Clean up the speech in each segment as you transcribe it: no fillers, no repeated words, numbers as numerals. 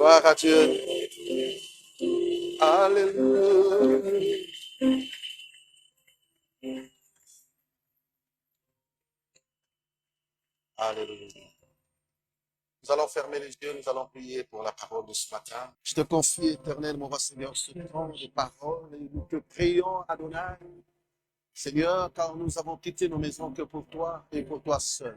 Gloire à Dieu. Alléluia. Alléluia. Nous allons fermer les yeux, nous allons prier pour la parole de ce matin. Je te confie, éternel, mon roi Seigneur, ce temps de parole et nous te prions, Adonai, Seigneur, car nous avons quitté nos maisons que pour toi et pour toi seul.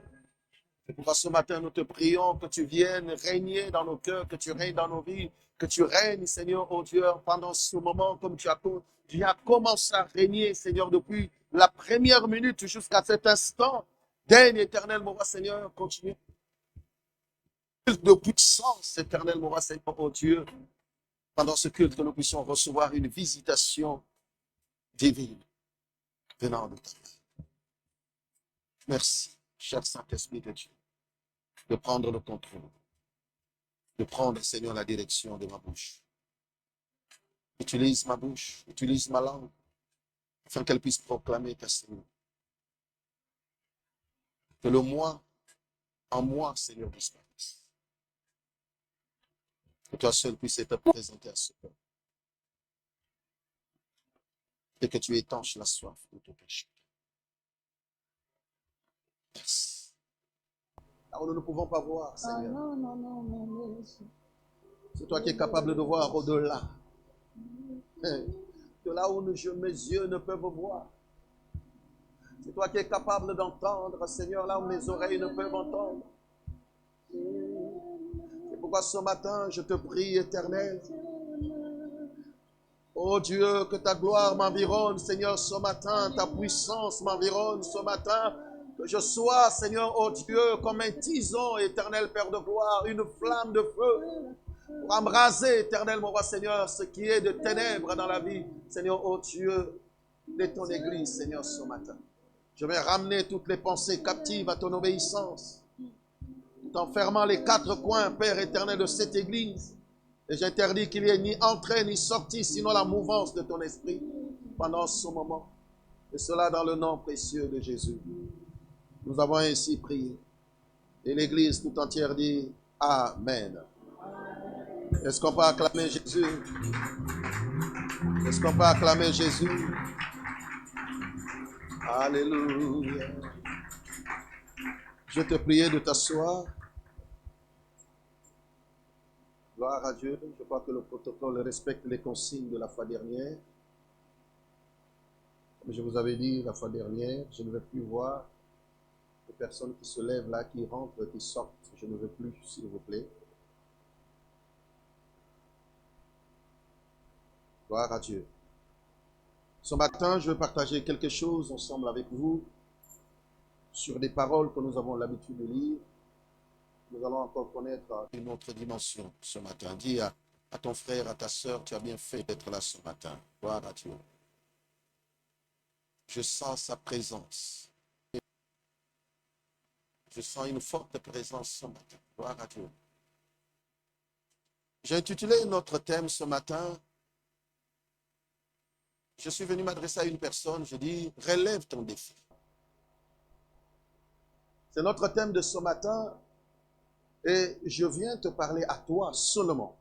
C'est pourquoi ce matin, nous te prions que tu viennes régner dans nos cœurs, que tu règnes dans nos vies, que tu règnes, Seigneur, oh Dieu, pendant ce moment, comme tu as commencé à régner, Seigneur, depuis la première minute jusqu'à cet instant. Daigne, éternel, mon roi Seigneur, continue de puissance, éternel, mon roi Seigneur, oh Dieu, pendant ce culte, que nous puissions recevoir une visitation divine venant de ta part. Merci, cher Saint-Esprit de Dieu, de prendre le contrôle, de prendre, Seigneur, la direction de ma bouche. Utilise ma bouche, utilise ma langue, afin qu'elle puisse proclamer ta Seigneur. Que le moi, en moi, Seigneur, disparaisse. Que toi seul puisses être présenté à ce peuple. Et que tu étanches la soif de ton péché. Merci. Alors nous ne pouvons pas voir, Seigneur. Non. C'est toi qui es capable de voir au-delà. De là où mes yeux ne peuvent voir. C'est toi qui es capable d'entendre, Seigneur, là où mes oreilles ne peuvent entendre. C'est pourquoi ce matin, je te prie, éternel. Oh Dieu, que ta gloire m'environne, Seigneur, ce matin. Ta puissance m'environne ce matin. Que je sois, Seigneur, oh Dieu, comme un tison, éternel Père de gloire, une flamme de feu. Pour embraser, éternel, mon roi Seigneur, ce qui est de ténèbres dans la vie, Seigneur, oh Dieu, de ton Église, Seigneur, ce matin. Je vais ramener toutes les pensées captives à ton obéissance, tout en fermant les quatre coins, Père éternel, de cette Église. Et j'interdis qu'il n'y ait ni entrée ni sortie, sinon la mouvance de ton esprit pendant ce moment. Et cela dans le nom précieux de Jésus. Nous avons ainsi prié. Et l'Église tout entière dit Amen. Est-ce qu'on peut acclamer Jésus? Est-ce qu'on peut acclamer Jésus? Alléluia. Je te prie de t'asseoir. Gloire à Dieu. Je crois que le protocole respecte les consignes de la fois dernière. Comme je vous avais dit la fois dernière, je ne veux plus voir les personnes qui se lèvent là, qui rentrent, qui sortent. Je ne veux plus, s'il vous plaît. Gloire à Dieu. Ce matin, je veux partager quelque chose ensemble avec vous sur des paroles que nous avons l'habitude de lire. Nous allons encore connaître une autre dimension ce matin. Dis à ton frère, à ta sœur, tu as bien fait d'être là ce matin. Gloire à Dieu. Je sens sa présence. Je sens une forte présence ce matin. Gloire à Dieu. J'ai intitulé notre thème ce matin. Je suis venu m'adresser à une personne. Je dis, relève ton défi. C'est notre thème de ce matin. Et je viens te parler à toi seulement.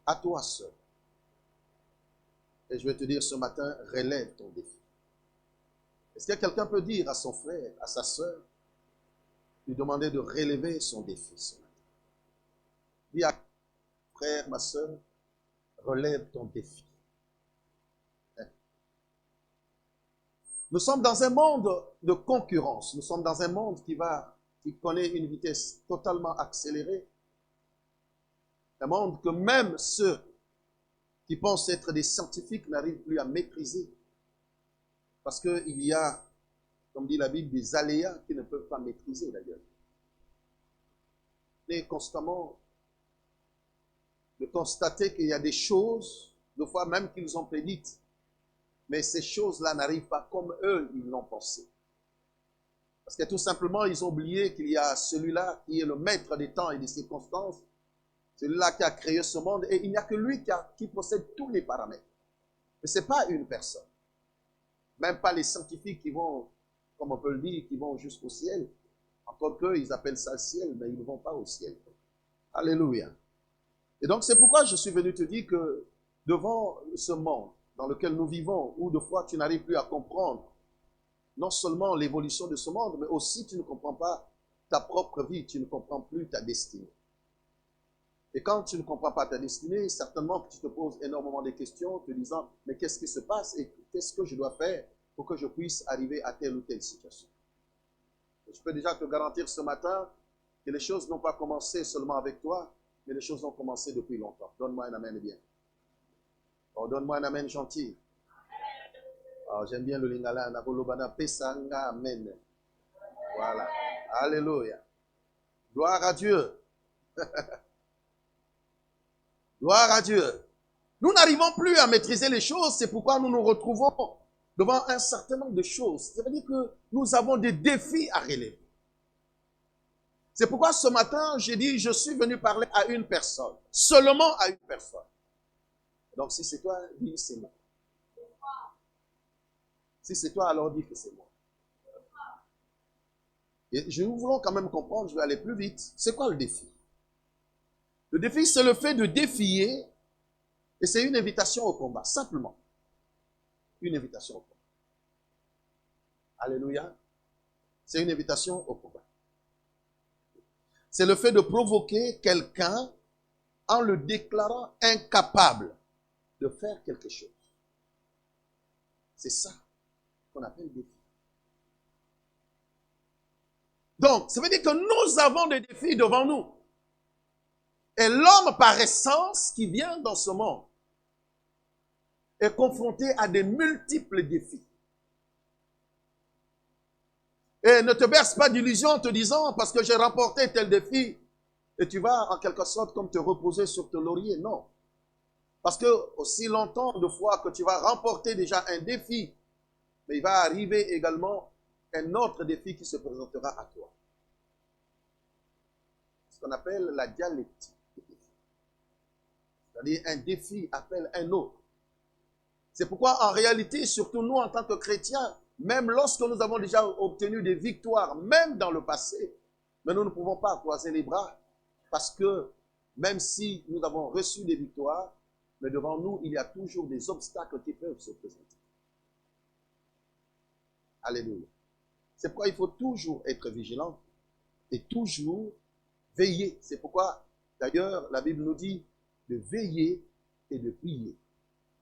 À toi seul. Et je vais te dire ce matin, relève ton défi. Est-ce que quelqu'un peut dire à son frère, à sa sœur, lui demander de relever son défi ce matin? Dis à ton frère, ma sœur, relève ton défi. Nous sommes dans un monde de concurrence. Nous sommes dans un monde qui connaît une vitesse totalement accélérée. Un monde que même ceux qui pensent être des scientifiques n'arrivent plus à maîtriser. Parce qu'il y a, comme dit la Bible, des aléas qu'ils ne peuvent pas maîtriser d'ailleurs. Et constamment de constater qu'il y a des choses, des fois même qu'ils ont prédites, mais ces choses-là n'arrivent pas comme eux, ils l'ont pensé. Parce que tout simplement, ils ont oublié qu'il y a celui-là qui est le maître des temps et des circonstances, celui-là qui a créé ce monde, et il n'y a que lui qui possède tous les paramètres. Mais ce n'est pas une personne. Même pas les scientifiques qui vont, comme on peut le dire, qui vont jusqu'au ciel. Encore qu'eux, ils appellent ça le ciel, mais ils ne vont pas au ciel. Alléluia. Et donc, c'est pourquoi je suis venu te dire que devant ce monde dans lequel nous vivons, où de fois tu n'arrives plus à comprendre non seulement l'évolution de ce monde, mais aussi tu ne comprends pas ta propre vie, tu ne comprends plus ta destinée. Et quand tu ne comprends pas ta destinée, certainement que tu te poses énormément de questions, te disant, mais qu'est-ce qui se passe et qu'est-ce que je dois faire pour que je puisse arriver à telle ou telle situation. Et je peux déjà te garantir ce matin que les choses n'ont pas commencé seulement avec toi, mais les choses ont commencé depuis longtemps. Donne-moi un amen bien. Oh, donne-moi un amen gentil. Oh, j'aime bien le lingala, nabolobana, pesanga, amen. Voilà. Alléluia. Gloire à Dieu. Gloire à Dieu. Nous n'arrivons plus à maîtriser les choses, c'est pourquoi nous nous retrouvons devant un certain nombre de choses. Ça veut dire que nous avons des défis à relever. C'est pourquoi ce matin, j'ai dit, je suis venu parler à une personne, seulement à une personne. Donc si c'est toi, dis c'est moi. Si c'est toi, alors dis que c'est moi. Et nous voulons quand même comprendre, je vais aller plus vite. C'est quoi le défi? Le défi, c'est le fait de défier, et c'est une invitation au combat, simplement. Une invitation au combat. Alléluia. C'est une invitation au combat. C'est le fait de provoquer quelqu'un en le déclarant incapable de faire quelque chose. C'est ça qu'on appelle défi. Donc, ça veut dire que nous avons des défis devant nous. Et l'homme, par essence, qui vient dans ce monde, est confronté à des multiples défis. Et ne te berce pas d'illusions en te disant, parce que j'ai remporté tel défi, et tu vas en quelque sorte comme te reposer sur ton laurier. Non. Parce que aussi longtemps de fois que tu vas remporter déjà un défi, mais il va arriver également un autre défi qui se présentera à toi. Ce qu'on appelle la dialectique. C'est-à-dire un défi appelle un autre. C'est pourquoi en réalité, surtout nous en tant que chrétiens, même lorsque nous avons déjà obtenu des victoires, même dans le passé, mais nous ne pouvons pas croiser les bras parce que même si nous avons reçu des victoires, mais devant nous, il y a toujours des obstacles qui peuvent se présenter. Alléluia. C'est pourquoi il faut toujours être vigilant et toujours veiller. C'est pourquoi, d'ailleurs, la Bible nous dit de veiller et de prier.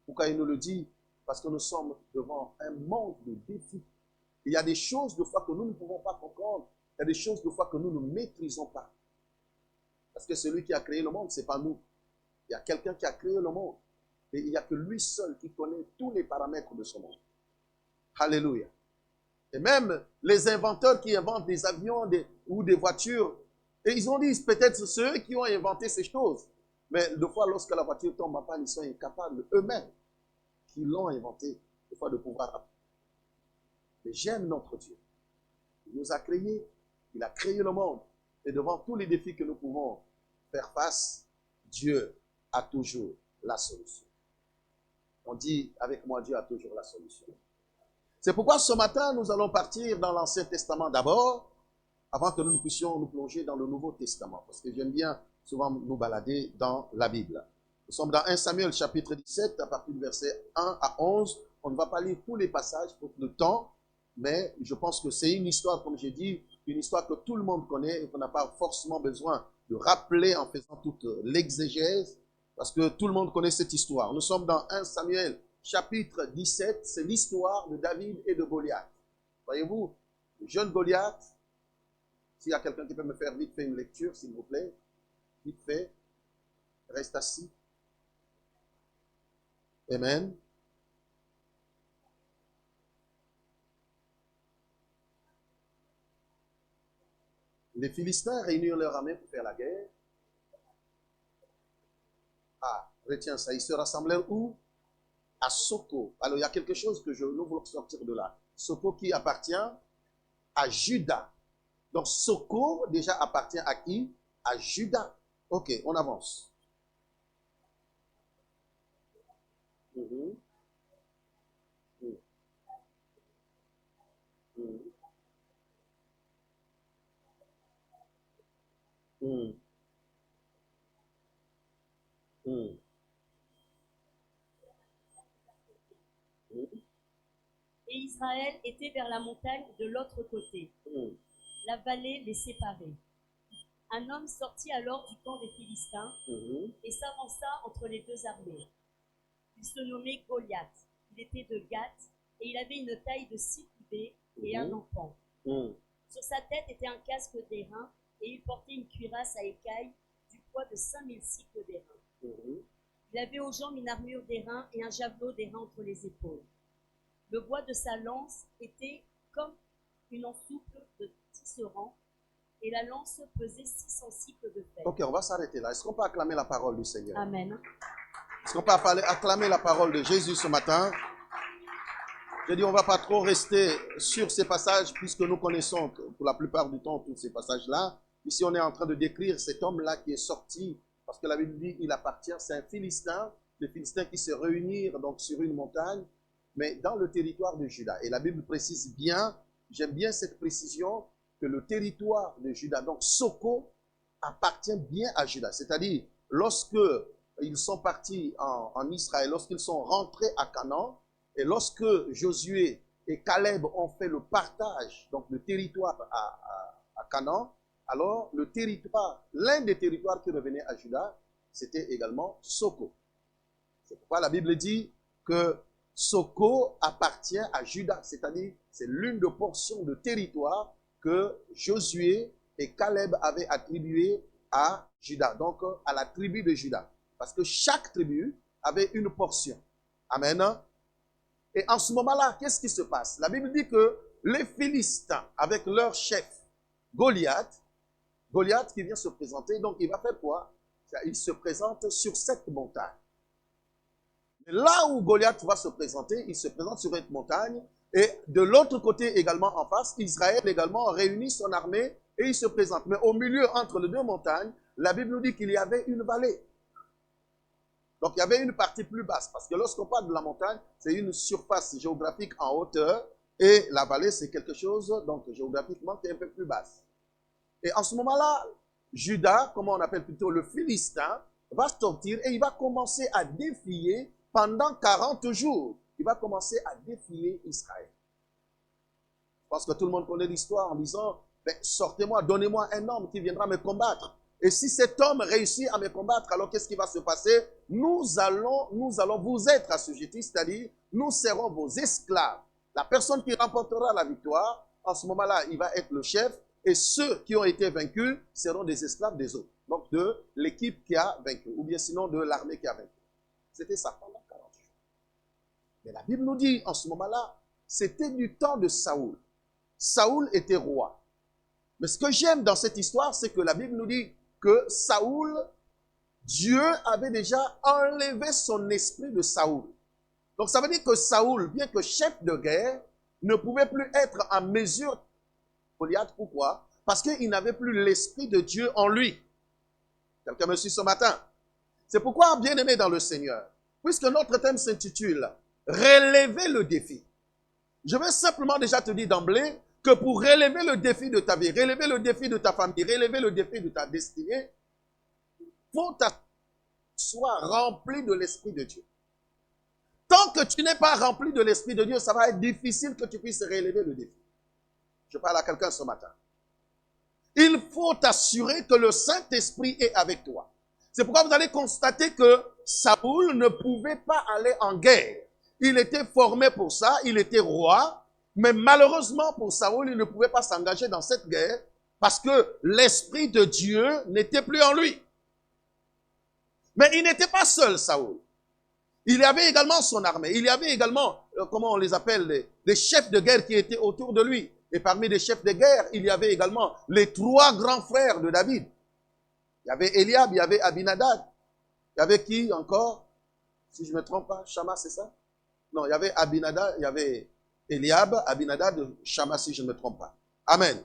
Pourquoi il nous le dit? Parce que nous sommes devant un monde de défis. Il y a des choses de fois que nous ne pouvons pas comprendre. Il y a des choses de fois que nous ne maîtrisons pas. Parce que celui qui a créé le monde, ce n'est pas nous. Il y a quelqu'un qui a créé le monde. Et il n'y a que lui seul qui connaît tous les paramètres de ce monde. Alléluia. Et même les inventeurs qui inventent des avions ou des voitures, et ils ont dit peut-être ceux qui ont inventé ces choses. Mais des fois, lorsque la voiture tombe en panne, ils sont incapables eux-mêmes, qui l'ont inventé, des fois de pouvoir apprendre. Mais j'aime notre Dieu. Il nous a créés, il a créé le monde. Et devant tous les défis que nous pouvons faire face, Dieu a toujours la solution. On dit avec moi, Dieu a toujours la solution. C'est pourquoi ce matin, nous allons partir dans l'Ancien Testament d'abord, avant que nous puissions nous plonger dans le Nouveau Testament. Parce que j'aime bien souvent nous balader dans la Bible. Nous sommes dans 1 Samuel chapitre 17, à partir du verset 1 à 11. On ne va pas lire tous les passages pour le temps, mais je pense que c'est une histoire, comme j'ai dit, une histoire que tout le monde connaît et qu'on n'a pas forcément besoin de rappeler en faisant toute l'exégèse, parce que tout le monde connaît cette histoire. Nous sommes dans 1 Samuel chapitre 17, c'est l'histoire de David et de Goliath. Voyez-vous, le jeune Goliath, s'il y a quelqu'un qui peut me faire vite fait une lecture, s'il vous plaît, vite fait, reste assis. Amen. Les Philistins réunirent leur armée pour faire la guerre. Ah, retiens ça, ils se rassemblèrent où? À Soko. Alors il y a quelque chose que nous voulons sortir de là. Soko qui appartient à Juda. Donc Soko déjà appartient à qui? À Juda. Ok, on avance. Mhm. Mhm. Mhm. Mhm. Et Israël était vers la montagne de l'autre côté. La vallée les séparait. Un homme sortit alors du camp des Philistins et s'avança entre les deux armées. Il se nommait Goliath. Il était de Gath et il avait une taille de 6 coudées et un enfant. Sur sa tête était un casque d'airain et il portait une cuirasse à écailles du poids de 5000 cycles d'airain. Il avait aux jambes une armure d'airain et un javelot d'airain entre les épaules. Le bois de sa lance était comme une ensouple de tisserand et la lance pesait 600 cycles de fer. Ok, on va s'arrêter là. Est-ce qu'on peut acclamer la parole du Seigneur? Amen. Est-ce qu'on peut acclamer la parole de Jésus ce matin? Je dis, on ne va pas trop rester sur ces passages puisque nous connaissons pour la plupart du temps tous ces passages-là. Ici, on est en train de décrire cet homme-là qui est sorti, parce que la Bible dit il appartient, c'est un Philistin, les Philistins qui se réunirent donc sur une montagne, mais dans le territoire de Juda. Et la Bible précise bien, j'aime bien cette précision, que le territoire de Juda, donc Soko, appartient bien à Juda. C'est-à-dire, lorsque ils sont partis en Israël, lorsqu'ils sont rentrés à Canaan, et lorsque Josué et Caleb ont fait le partage, donc le territoire à Canaan, alors le territoire, l'un des territoires qui revenait à Juda, c'était également Soko. C'est pourquoi la Bible dit que Soko appartient à Juda, c'est-à-dire c'est l'une des portions de territoire que Josué et Caleb avaient attribué à Juda, donc à la tribu de Juda. Parce que chaque tribu avait une portion. Amen. Et en ce moment-là, qu'est-ce qui se passe? La Bible dit que les Philistins, avec leur chef, Goliath qui vient se présenter, donc il va faire quoi? Il se présente sur cette montagne. Mais là où Goliath va se présenter, il se présente sur une montagne, et de l'autre côté également en face, Israël également réunit son armée, et il se présente. Mais au milieu, entre les deux montagnes, la Bible nous dit qu'il y avait une vallée. Donc, il y avait une partie plus basse, parce que lorsqu'on parle de la montagne, c'est une surface géographique en hauteur, et la vallée, c'est quelque chose, donc, géographiquement, qui est un peu plus basse. Et en ce moment-là, Judas, comment on appelle plutôt le Philistin, va sortir et il va commencer à défier pendant 40 jours. Il va commencer à défier Israël. Je pense que tout le monde connaît l'histoire en disant, ben, sortez-moi, donnez-moi un homme qui viendra me combattre. Et si cet homme réussit à me combattre, alors qu'est-ce qui va se passer? Nous allons vous être assujettis, c'est-à-dire, nous serons vos esclaves. La personne qui remportera la victoire, en ce moment-là, il va être le chef, et ceux qui ont été vaincus seront des esclaves des autres. Donc, de l'équipe qui a vaincu, ou bien sinon de l'armée qui a vaincu. C'était ça pendant 40 jours. Mais la Bible nous dit, en ce moment-là, c'était du temps de Saoul. Saoul était roi. Mais ce que j'aime dans cette histoire, c'est que la Bible nous dit que Saoul, Dieu avait déjà enlevé son esprit de Saoul. Donc ça veut dire que Saoul, bien que chef de guerre, ne pouvait plus être en mesure de Goliath. Pourquoi? Parce qu'il n'avait plus l'esprit de Dieu en lui. Quelqu'un me suit ce matin? C'est pourquoi, bien aimé dans le Seigneur, puisque notre thème s'intitule « Relever le défi », je vais simplement déjà te dire d'emblée que pour relever le défi de ta vie, relever le défi de ta famille, relever le défi de ta destinée, il faut que tu sois rempli de l'Esprit de Dieu. Tant que tu n'es pas rempli de l'Esprit de Dieu, ça va être difficile que tu puisses relever le défi. Je parle à quelqu'un ce matin. Il faut t'assurer que le Saint-Esprit est avec toi. C'est pourquoi vous allez constater que Saoul ne pouvait pas aller en guerre. Il était formé pour ça, il était roi, mais malheureusement pour Saoul, il ne pouvait pas s'engager dans cette guerre parce que l'Esprit de Dieu n'était plus en lui. Mais il n'était pas seul, Saoul. Il y avait également son armée. Il y avait également, comment on les appelle, les chefs de guerre qui étaient autour de lui. Et parmi les chefs de guerre, il y avait également les 3 grands frères de David. Il y avait Eliab, il y avait Abinadab. Il y avait qui encore? Si je ne me trompe pas, Shama, c'est ça? Non, il y avait Abinadab, il y avait Eliab, Abinadab, Shama, si je ne me trompe pas. Amen.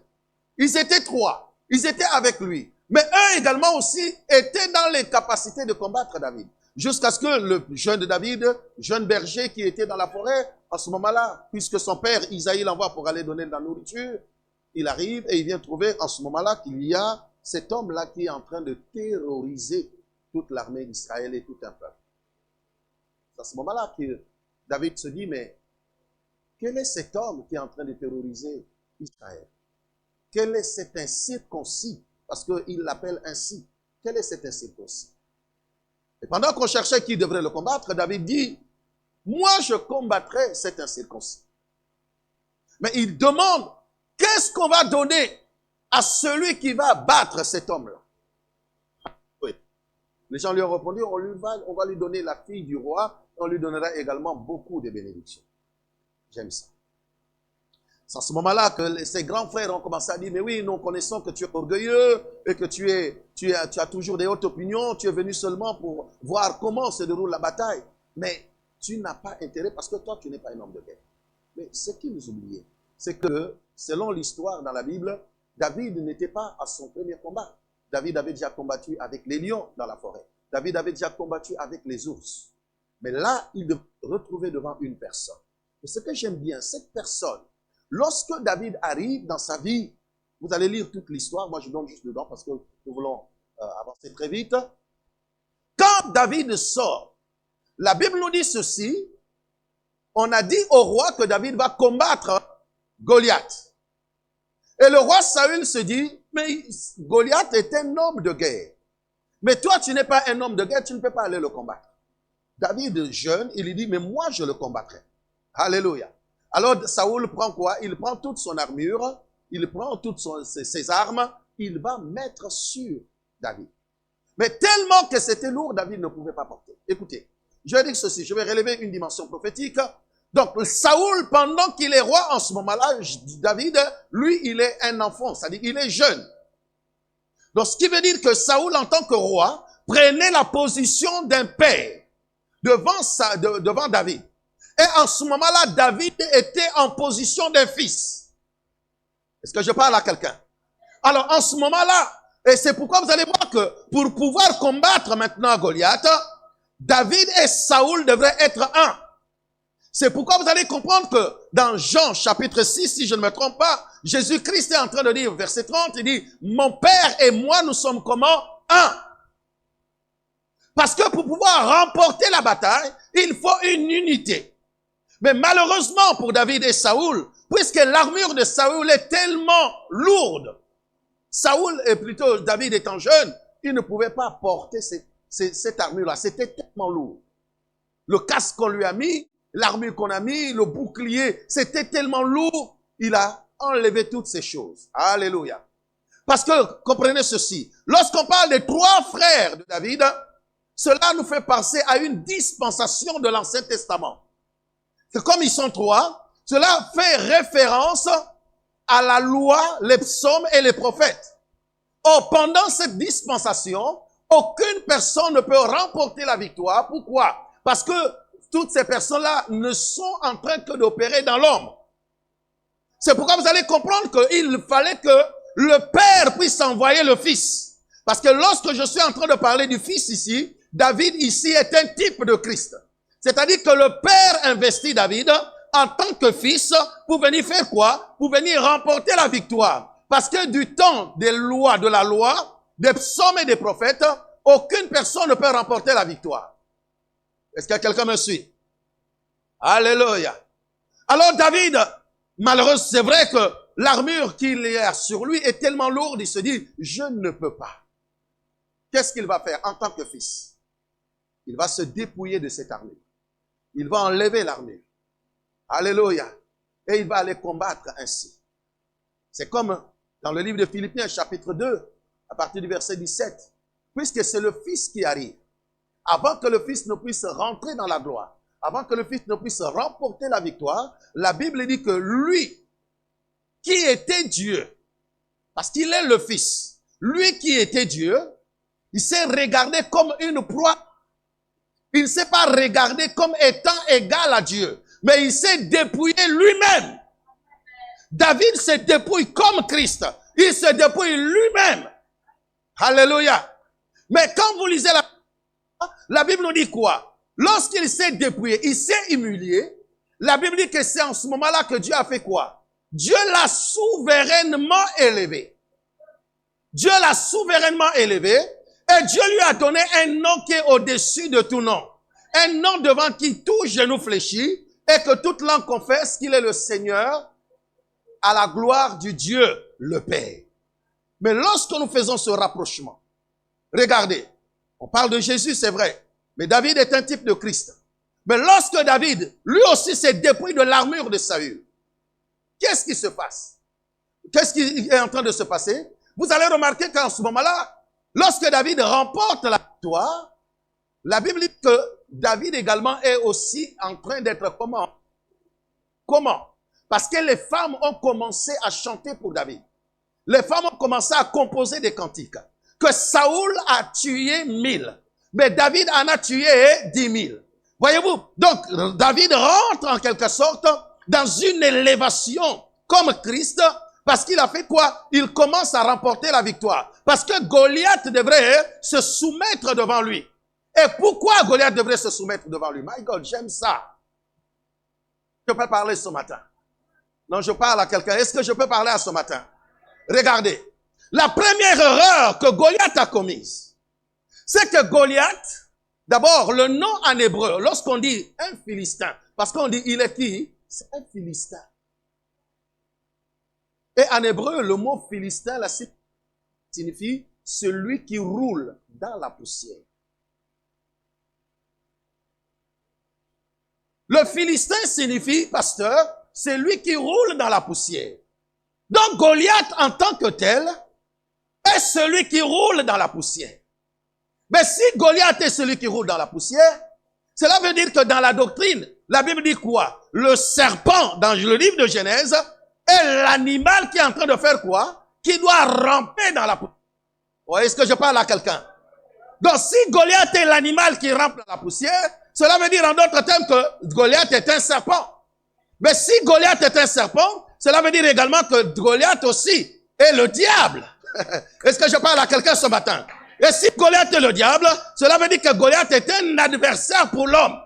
Ils étaient 3. Ils étaient avec lui. Mais eux également aussi étaient dans les capacités de combattre David. Jusqu'à ce que le jeune David, jeune berger qui était dans la forêt, en ce moment-là, puisque son père Isaïe l'envoie pour aller donner de la nourriture, il arrive et il vient trouver en ce moment-là qu'il y a cet homme-là qui est en train de terroriser toute l'armée d'Israël et tout un peuple. C'est à ce moment-là que David se dit, mais quel est cet homme qui est en train de terroriser Israël? Quel est cet incirconcis? Parce qu'il l'appelle ainsi. Quel est cet incirconcis? Et pendant qu'on cherchait qui devrait le combattre, David dit, moi je combattrai cet incirconcis. Mais il demande, qu'est-ce qu'on va donner à celui qui va battre cet homme-là? Oui. Les gens lui ont répondu, on va lui donner la fille du roi, on lui donnera également beaucoup de bénédictions. J'aime ça. C'est à ce moment-là que ses grands frères ont commencé à dire, mais oui, nous connaissons que tu es orgueilleux et que tu as toujours des hautes opinions, tu es venu seulement pour voir comment se déroule la bataille. Mais tu n'as pas intérêt parce que toi, tu n'es pas un homme de guerre. Mais ce qu'ils oubliaient, c'est que, selon l'histoire dans la Bible, David n'était pas à son premier combat. David avait déjà combattu avec les lions dans la forêt. David avait déjà combattu avec les ours. Mais là, il devait se retrouver devant une personne. Et ce que j'aime bien, cette personne, lorsque David arrive dans sa vie, vous allez lire toute l'histoire, moi je donne juste dedans parce que nous voulons avancer très vite. Quand David sort, la Bible nous dit ceci, on a dit au roi que David va combattre Goliath. Et le roi Saül se dit, mais Goliath est un homme de guerre. Mais toi, tu n'es pas un homme de guerre, tu ne peux pas aller le combattre. David, jeune, il lui dit, mais moi, je le combattrai. Alléluia. Alors, Saül prend quoi? Il prend toute son armure, il prend toutes ses armes, il va mettre sur David. Mais tellement que c'était lourd, David ne pouvait pas porter. Écoutez, je vais dire ceci, je vais relever une dimension prophétique. Donc, Saül, pendant qu'il est roi en ce moment-là, David, lui, il est un enfant, c'est-à-dire il est jeune. Donc, ce qui veut dire que Saül, en tant que roi, prenait la position d'un père devant David. Et en ce moment-là, David était en position d'un fils. Est-ce que je parle à quelqu'un? Alors, en ce moment-là, et c'est pourquoi vous allez voir que pour pouvoir combattre maintenant Goliath, David et Saül devraient être un. C'est pourquoi vous allez comprendre que dans Jean chapitre 6, si je ne me trompe pas, Jésus-Christ est en train de dire, verset 30, il dit, mon Père et moi, nous sommes comment? Un. Parce que pour pouvoir remporter la bataille, il faut une unité. Mais malheureusement pour David et Saül, puisque l'armure de Saül est tellement lourde, Saül, et plutôt David étant jeune, il ne pouvait pas porter cette armure-là. C'était tellement lourd. Le casque qu'on lui a mis, l'armure qu'on a mis, le bouclier, c'était tellement lourd, il a enlevé toutes ces choses. Alléluia. Parce que, comprenez ceci, lorsqu'on parle des trois frères de David, cela nous fait penser à une dispensation de l'Ancien Testament. Que comme ils sont trois, cela fait référence à la loi, les psaumes et les prophètes. Or, pendant cette dispensation, aucune personne ne peut remporter la victoire. Pourquoi? Parce que toutes ces personnes-là ne sont en train que d'opérer dans l'ombre. C'est pourquoi vous allez comprendre qu'il fallait que le Père puisse envoyer le Fils. Parce que lorsque je suis en train de parler du Fils ici, David ici est un type de Christ. C'est-à-dire que le Père investit David en tant que fils pour venir faire quoi? Pour venir remporter la victoire. Parce que du temps des lois, de la loi, des psaumes et des prophètes, aucune personne ne peut remporter la victoire. Est-ce que quelqu'un me suit? Alléluia. Alors David, malheureusement, c'est vrai que l'armure qu'il a sur lui est tellement lourde, il se dit, je ne peux pas. Qu'est-ce qu'il va faire en tant que fils? Il va se dépouiller de cette armure. Il va enlever l'armure. Alléluia. Et il va aller combattre ainsi. C'est comme dans le livre de Philippiens, chapitre 2, à partir du verset 17. Puisque c'est le Fils qui arrive. Avant que le Fils ne puisse rentrer dans la gloire, avant que le Fils ne puisse remporter la victoire, la Bible dit que lui, qui était Dieu, parce qu'il est le Fils, lui qui était Dieu, il s'est regardé comme une proie. Il ne s'est pas regardé comme étant égal à Dieu, mais il s'est dépouillé lui-même. David se dépouille comme Christ. Il se dépouille lui-même. Alléluia. Mais quand vous lisez la Bible nous dit quoi? Lorsqu'il s'est dépouillé, il s'est humilié. La Bible dit que c'est en ce moment-là que Dieu a fait quoi? Dieu l'a souverainement élevé. Dieu l'a souverainement élevé. Et Dieu lui a donné un nom qui est au-dessus de tout nom. Un nom devant qui tout genou fléchit et que toute langue confesse qu'il est le Seigneur à la gloire du Dieu, le Père. Mais lorsque nous faisons ce rapprochement, regardez, on parle de Jésus, c'est vrai, mais David est un type de Christ. Mais lorsque David, lui aussi, s'est dépouillé de l'armure de Saül, qu'est-ce qui se passe? Qu'est-ce qui est en train de se passer? Vous allez remarquer qu'en ce moment-là, lorsque David remporte la victoire, la Bible dit que David également est aussi en train d'être comment? Comment? Parce que les femmes ont commencé à chanter pour David. Les femmes ont commencé à composer des cantiques. Que Saoul a tué 1000, mais David en a tué 10 000. Voyez-vous? Donc, David rentre en quelque sorte dans une élévation comme Christ, parce qu'il a fait quoi? Il commence à remporter la victoire. Parce que Goliath devrait se soumettre devant lui. Et pourquoi Goliath devrait se soumettre devant lui? My God, j'aime ça. Je peux parler ce matin. Non, je parle à quelqu'un. Est-ce que je peux parler à ce matin? Regardez. La première erreur que Goliath a commise, c'est que Goliath, d'abord, le nom en hébreu, lorsqu'on dit un Philistin, parce qu'on dit il est qui? C'est un Philistin. Et en hébreu, le mot Philistin, là, signifie celui qui roule dans la poussière. Le Philistin signifie, pasteur, celui qui roule dans la poussière. Donc Goliath en tant que tel est celui qui roule dans la poussière. Mais si Goliath est celui qui roule dans la poussière, cela veut dire que dans la doctrine, la Bible dit quoi? Le serpent, dans le livre de Genèse, est l'animal qui est en train de faire quoi? Qui doit ramper dans la poussière. Oh, est-ce que je parle à quelqu'un? Donc si Goliath est l'animal qui rampe dans la poussière, cela veut dire en d'autres termes que Goliath est un serpent. Mais si Goliath est un serpent, cela veut dire également que Goliath aussi est le diable. Est-ce que je parle à quelqu'un ce matin? Et si Goliath est le diable, cela veut dire que Goliath est un adversaire pour l'homme.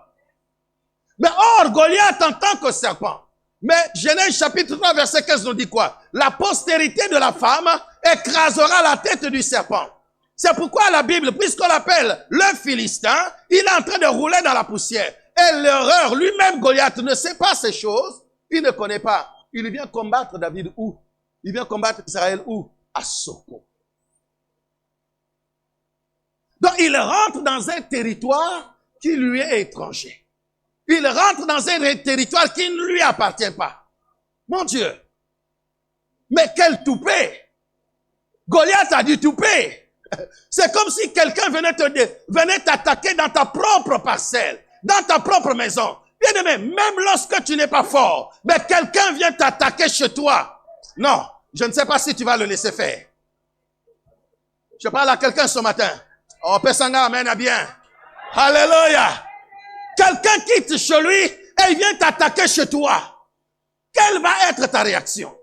Mais or, Goliath en tant que serpent. Mais Genèse chapitre 3 verset 15 nous dit quoi? La postérité de la femme écrasera la tête du serpent. C'est pourquoi la Bible, puisqu'on l'appelle le Philistin, il est en train de rouler dans la poussière. Et l'erreur, lui-même Goliath ne sait pas ces choses, il ne connaît pas. Il vient combattre David où? Il vient combattre Israël où? À Soko. Donc il rentre dans un territoire qui lui est étranger. Il rentre dans un territoire qui ne lui appartient pas. Mon Dieu. Mais quel toupet! Goliath a du toupet. C'est comme si quelqu'un venait t'attaquer dans ta propre parcelle, dans ta propre maison. Bien aimé, même lorsque tu n'es pas fort, mais quelqu'un vient t'attaquer chez toi. Non, je ne sais pas si tu vas le laisser faire. Je parle à quelqu'un ce matin. Oh, Pesanga, amen, à bien. Alléluia. Quelqu'un quitte chez lui et il vient t'attaquer chez toi. Quelle va être ta réaction?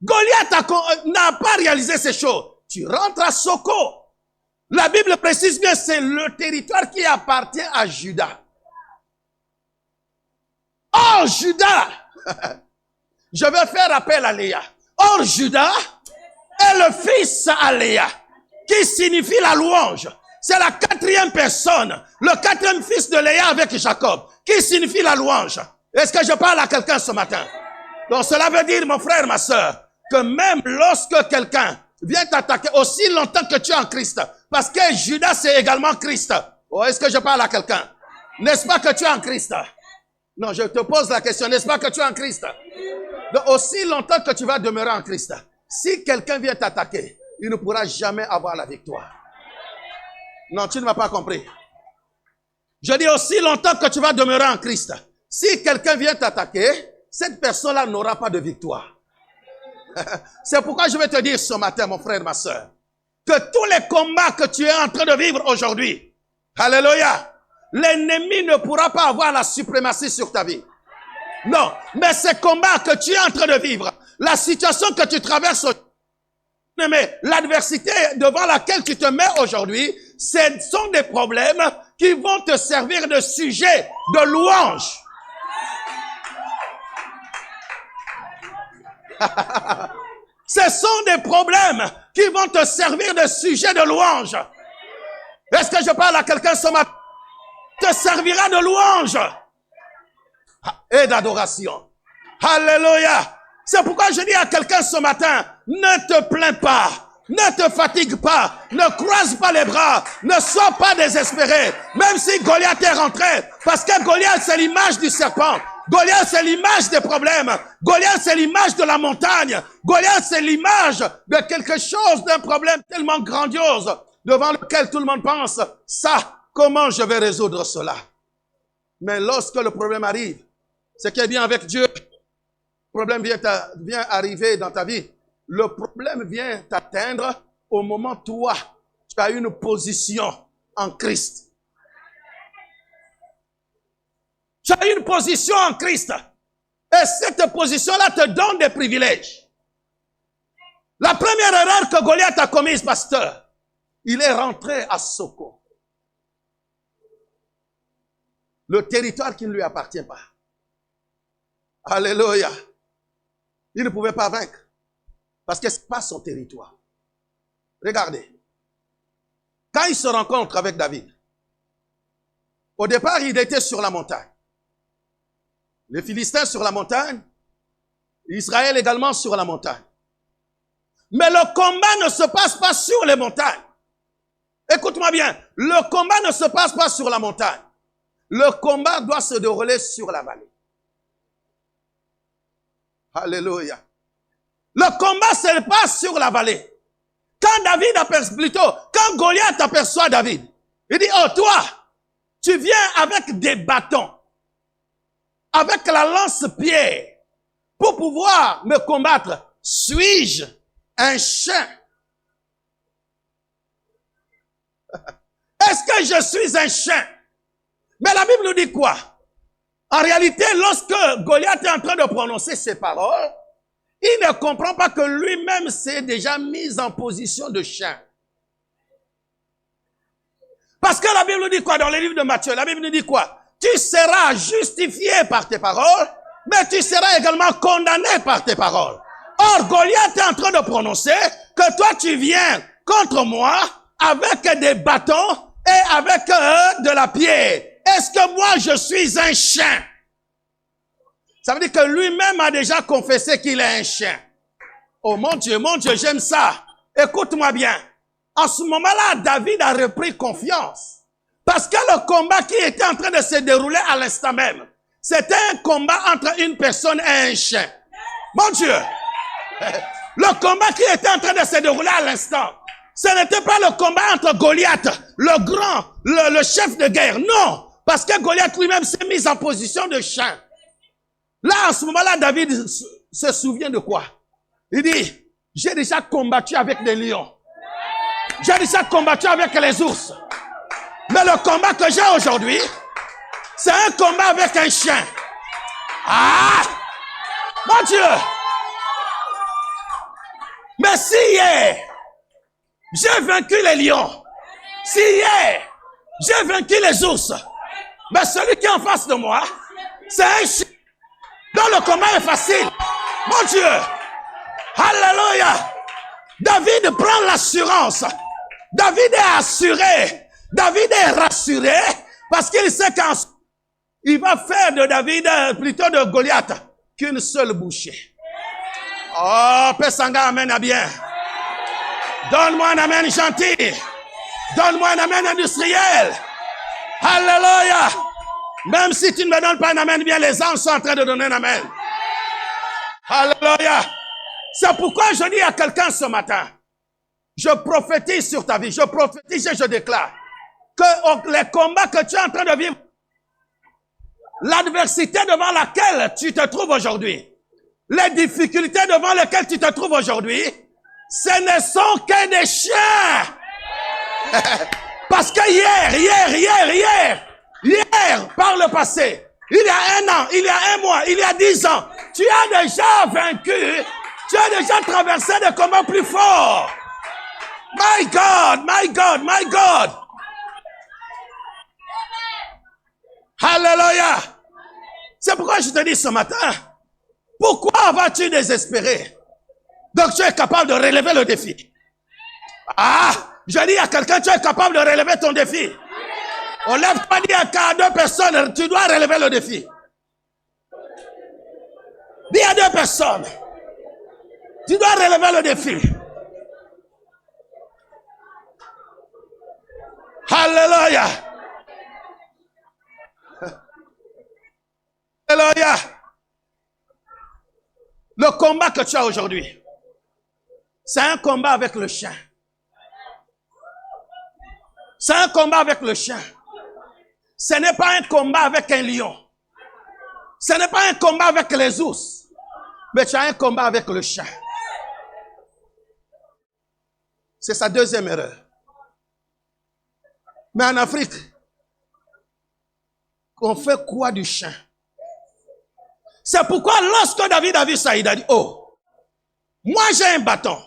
Goliath n'a pas réalisé ces choses. Tu rentres à Soko. La Bible précise bien, c'est le territoire qui appartient à Juda. Or, Juda, je vais faire appel à Léa. Or, Juda est le fils à Léa, qui signifie la louange. C'est la 4e personne, le 4e fils de Léa avec Jacob, qui signifie la louange. Est-ce que je parle à quelqu'un ce matin? Donc, cela veut dire, mon frère, ma sœur, que même lorsque quelqu'un vient t'attaquer, aussi longtemps que tu es en Christ, parce que Judas c'est également Christ. Oh, est-ce que je parle à quelqu'un? N'est-ce pas que tu es en Christ? Non, je te pose la question, n'est-ce pas que tu es en Christ? Donc, aussi longtemps que tu vas demeurer en Christ, si quelqu'un vient t'attaquer, il ne pourra jamais avoir la victoire. Non, tu ne m'as pas compris. Je dis aussi longtemps que tu vas demeurer en Christ, si quelqu'un vient t'attaquer, cette personne-là n'aura pas de victoire. C'est pourquoi je vais te dire ce matin, mon frère, ma soeur, que tous les combats que tu es en train de vivre aujourd'hui, alléluia, l'ennemi ne pourra pas avoir la suprématie sur ta vie. Non, mais ces combats que tu es en train de vivre, la situation que tu traverses aujourd'hui, l'adversité devant laquelle tu te mets aujourd'hui, ce sont des problèmes qui vont te servir de sujet de louange. Ce sont des problèmes qui vont te servir de sujet de louange. Est-ce que je parle à quelqu'un ce matin? te servira de louange et d'adoration. Alléluia. C'est pourquoi je dis à quelqu'un ce matin, ne te plains pas, ne te fatigue pas, ne croise pas les bras, ne sois pas désespéré, même si Goliath est rentré, parce que Goliath c'est l'image du serpent, Goliath c'est l'image des problèmes, Goliath c'est l'image de la montagne, Goliath c'est l'image de quelque chose, d'un problème tellement grandiose, devant lequel tout le monde pense, ça, comment je vais résoudre cela? Mais lorsque le problème arrive, ce qui est bien avec Dieu, le problème vient arriver dans ta vie. Le problème vient t'atteindre au moment où toi, tu as une position en Christ. Tu as une position en Christ. Et cette position-là te donne des privilèges. La première erreur que Goliath a commise, pasteur, il est rentré à Soko. Le territoire qui ne lui appartient pas. Alléluia. Il ne pouvait pas vaincre. Parce que ce n'est pas son territoire. Regardez. Quand il se rencontre avec David, au départ, il était sur la montagne. Les Philistins sur la montagne, Israël également sur la montagne. Mais le combat ne se passe pas sur les montagnes. Écoute-moi bien, le combat ne se passe pas sur la montagne. Le combat doit se dérouler sur la vallée. Alléluia. Le combat se passe sur la vallée. Quand David aperçoit, plutôt, quand Goliath aperçoit David, il dit, oh toi, tu viens avec des bâtons, avec la lance-pierre, pour pouvoir me combattre. Suis-je un chien? Est-ce que je suis un chien? Mais la Bible nous dit quoi? En réalité, lorsque Goliath est en train de prononcer ces paroles, il ne comprend pas que lui-même s'est déjà mis en position de chien. Parce que la Bible nous dit quoi dans le livre de Matthieu? La Bible nous dit quoi? Tu seras justifié par tes paroles, mais tu seras également condamné par tes paroles. Or, Goliath est en train de prononcer que toi tu viens contre moi avec des bâtons et avec de la pierre. Est-ce que moi je suis un chien? Ça veut dire que lui-même a déjà confessé qu'il est un chien. Oh mon Dieu, j'aime ça. Écoute-moi bien. En ce moment-là, David a repris confiance. Parce que le combat qui était en train de se dérouler à l'instant même, c'était un combat entre une personne et un chien. Mon Dieu. Le combat qui était en train de se dérouler à l'instant, ce n'était pas le combat entre Goliath, le grand, le chef de guerre. Non. Parce que Goliath lui-même s'est mis en position de chien. Là, en ce moment-là, David se souvient de quoi? Il dit, j'ai déjà combattu avec des lions. J'ai déjà combattu avec les ours. Mais le combat que j'ai aujourd'hui, c'est un combat avec un chien. Ah! Mon Dieu! Mais si hier, j'ai vaincu les lions, si hier, j'ai vaincu les ours, mais celui qui est en face de moi, c'est un chien. Donc le combat est facile. Mon Dieu. Alléluia. David prend l'assurance. David est assuré. David est rassuré parce qu'il sait qu'il va faire de David, plutôt de Goliath, qu'une seule bouchée. Oh, Pessanga, amen à bien. Donne-moi un amen gentil. Donne-moi un amen industriel. Alléluia. Même si tu ne me donnes pas un amen, bien les anges sont en train de donner un amen. Alléluia. C'est pourquoi je dis à quelqu'un ce matin, je prophétise sur ta vie, je prophétise et je déclare que les combats que tu es en train de vivre, l'adversité devant laquelle tu te trouves aujourd'hui, les difficultés devant lesquelles tu te trouves aujourd'hui, ce ne sont que des chiens. Parce que hier, par le passé, il y a 1 an, il y a 1 mois, il y a 10 ans, tu as déjà vaincu, tu as déjà traversé des combats plus forts. My God, my God, my God. Alléluia. C'est pourquoi je te dis ce matin, pourquoi vas-tu désespérer? Donc tu es capable de relever le défi. Ah, je dis à quelqu'un, tu es capable de relever ton défi. On lève pas dire qu'à 2 personnes, tu dois relever le défi. Dis à 2 personnes, tu dois relever le défi. Alléluia. Alléluia. Le combat que tu as aujourd'hui, c'est un combat avec le chien. C'est un combat avec le chien. Ce n'est pas un combat avec un lion. Ce n'est pas un combat avec les ours. Mais tu as un combat avec le chien. C'est sa deuxième erreur. Mais en Afrique, on fait quoi du chien? C'est pourquoi lorsque David a vu ça, il a dit, oh, moi j'ai un bâton,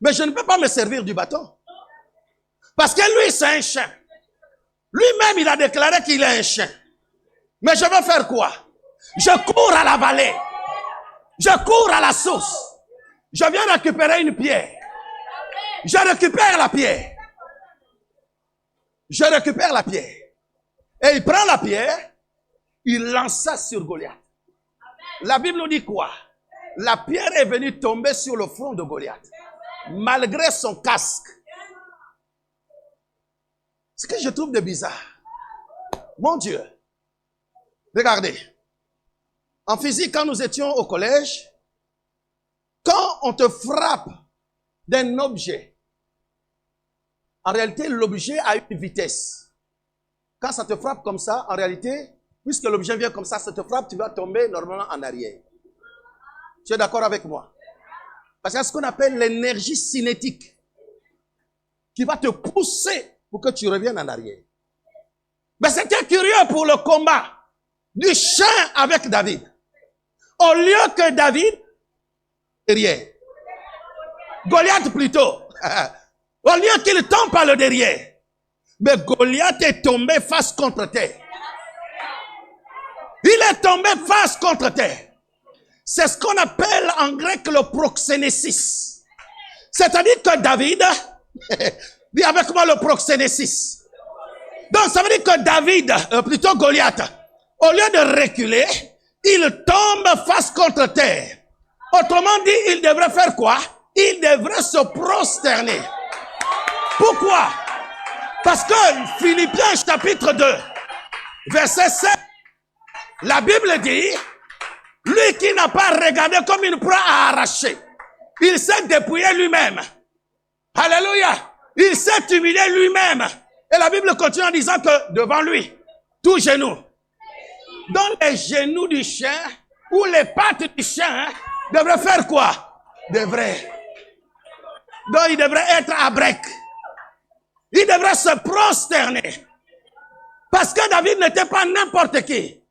mais je ne peux pas me servir du bâton. Parce que lui, c'est un chien. Lui-même, il a déclaré qu'il est un chien. Mais je veux faire quoi? Je cours à la vallée. Je cours à la source. Je viens récupérer une pierre. Je récupère la pierre. Je récupère la pierre. Et il prend la pierre, il lance ça sur Goliath. La Bible nous dit quoi? La pierre est venue tomber sur le front de Goliath. Malgré son casque. Ce que je trouve de bizarre. Mon Dieu. Regardez. En physique, quand nous étions au collège, quand on te frappe d'un objet, en réalité, l'objet a une vitesse. Quand ça te frappe comme ça, en réalité, puisque l'objet vient comme ça te frappe, tu vas tomber normalement en arrière. Tu es d'accord avec moi? Parce qu'il y a ce qu'on appelle l'énergie cinétique qui va te pousser pour que tu reviennes en arrière. Mais c'était curieux pour le combat du chien avec David. Au lieu que David, derrière. Goliath plutôt. Au lieu qu'il tombe par le derrière. Mais Goliath est tombé face contre terre. Il est tombé face contre terre. C'est ce qu'on appelle en grec le proxénésis. C'est-à-dire que David, dis avec moi le proxénésis. Donc ça veut dire que David, plutôt Goliath, au lieu de reculer, il tombe face contre terre. Autrement dit, il devrait faire quoi? Il devrait se prosterner. Pourquoi? Parce que Philippiens chapitre 2, verset 7, la Bible dit, lui qui n'a pas regardé comme une proie à arracher, il s'est dépouillé lui-même. Alléluia. Il s'est humilié lui-même. Et la Bible continue en disant que devant lui, tout genou, dans les genoux du chien ou les pattes du chien, devrait faire quoi? Donc il devrait être à break. Il devrait se prosterner. Parce que David n'était pas n'importe qui.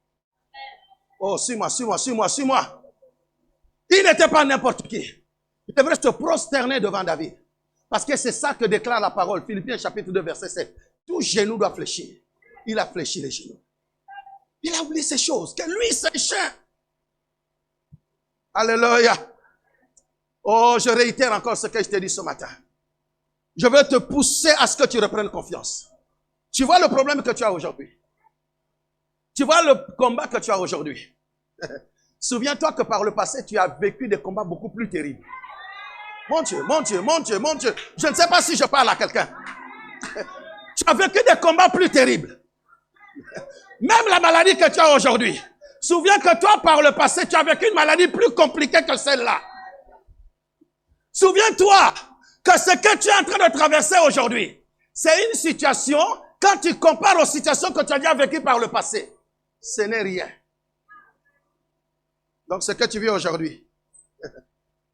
Oh, suis-moi. Il n'était pas n'importe qui. Il devrait se prosterner devant David. Parce que c'est ça que déclare la parole. Philippiens chapitre 2, verset 7. Tout genou doit fléchir. Il a fléchi les genoux. Il a oublié ces choses. Que lui, c'est un chien. Alléluia. Oh, je réitère encore ce que je t'ai dit ce matin. Je veux te pousser à ce que tu reprennes confiance. Tu vois le problème que tu as aujourd'hui. Tu vois le combat que tu as aujourd'hui. Souviens-toi que par le passé, tu as vécu des combats beaucoup plus terribles. Mon Dieu. Je ne sais pas si je parle à quelqu'un. Tu as vécu des combats plus terribles. Même la maladie que tu as aujourd'hui. Souviens que toi, par le passé, tu as vécu une maladie plus compliquée que celle-là. Souviens-toi que ce que tu es en train de traverser aujourd'hui, c'est une situation, quand tu compares aux situations que tu as déjà vécues par le passé, ce n'est rien. Donc ce que tu vis aujourd'hui,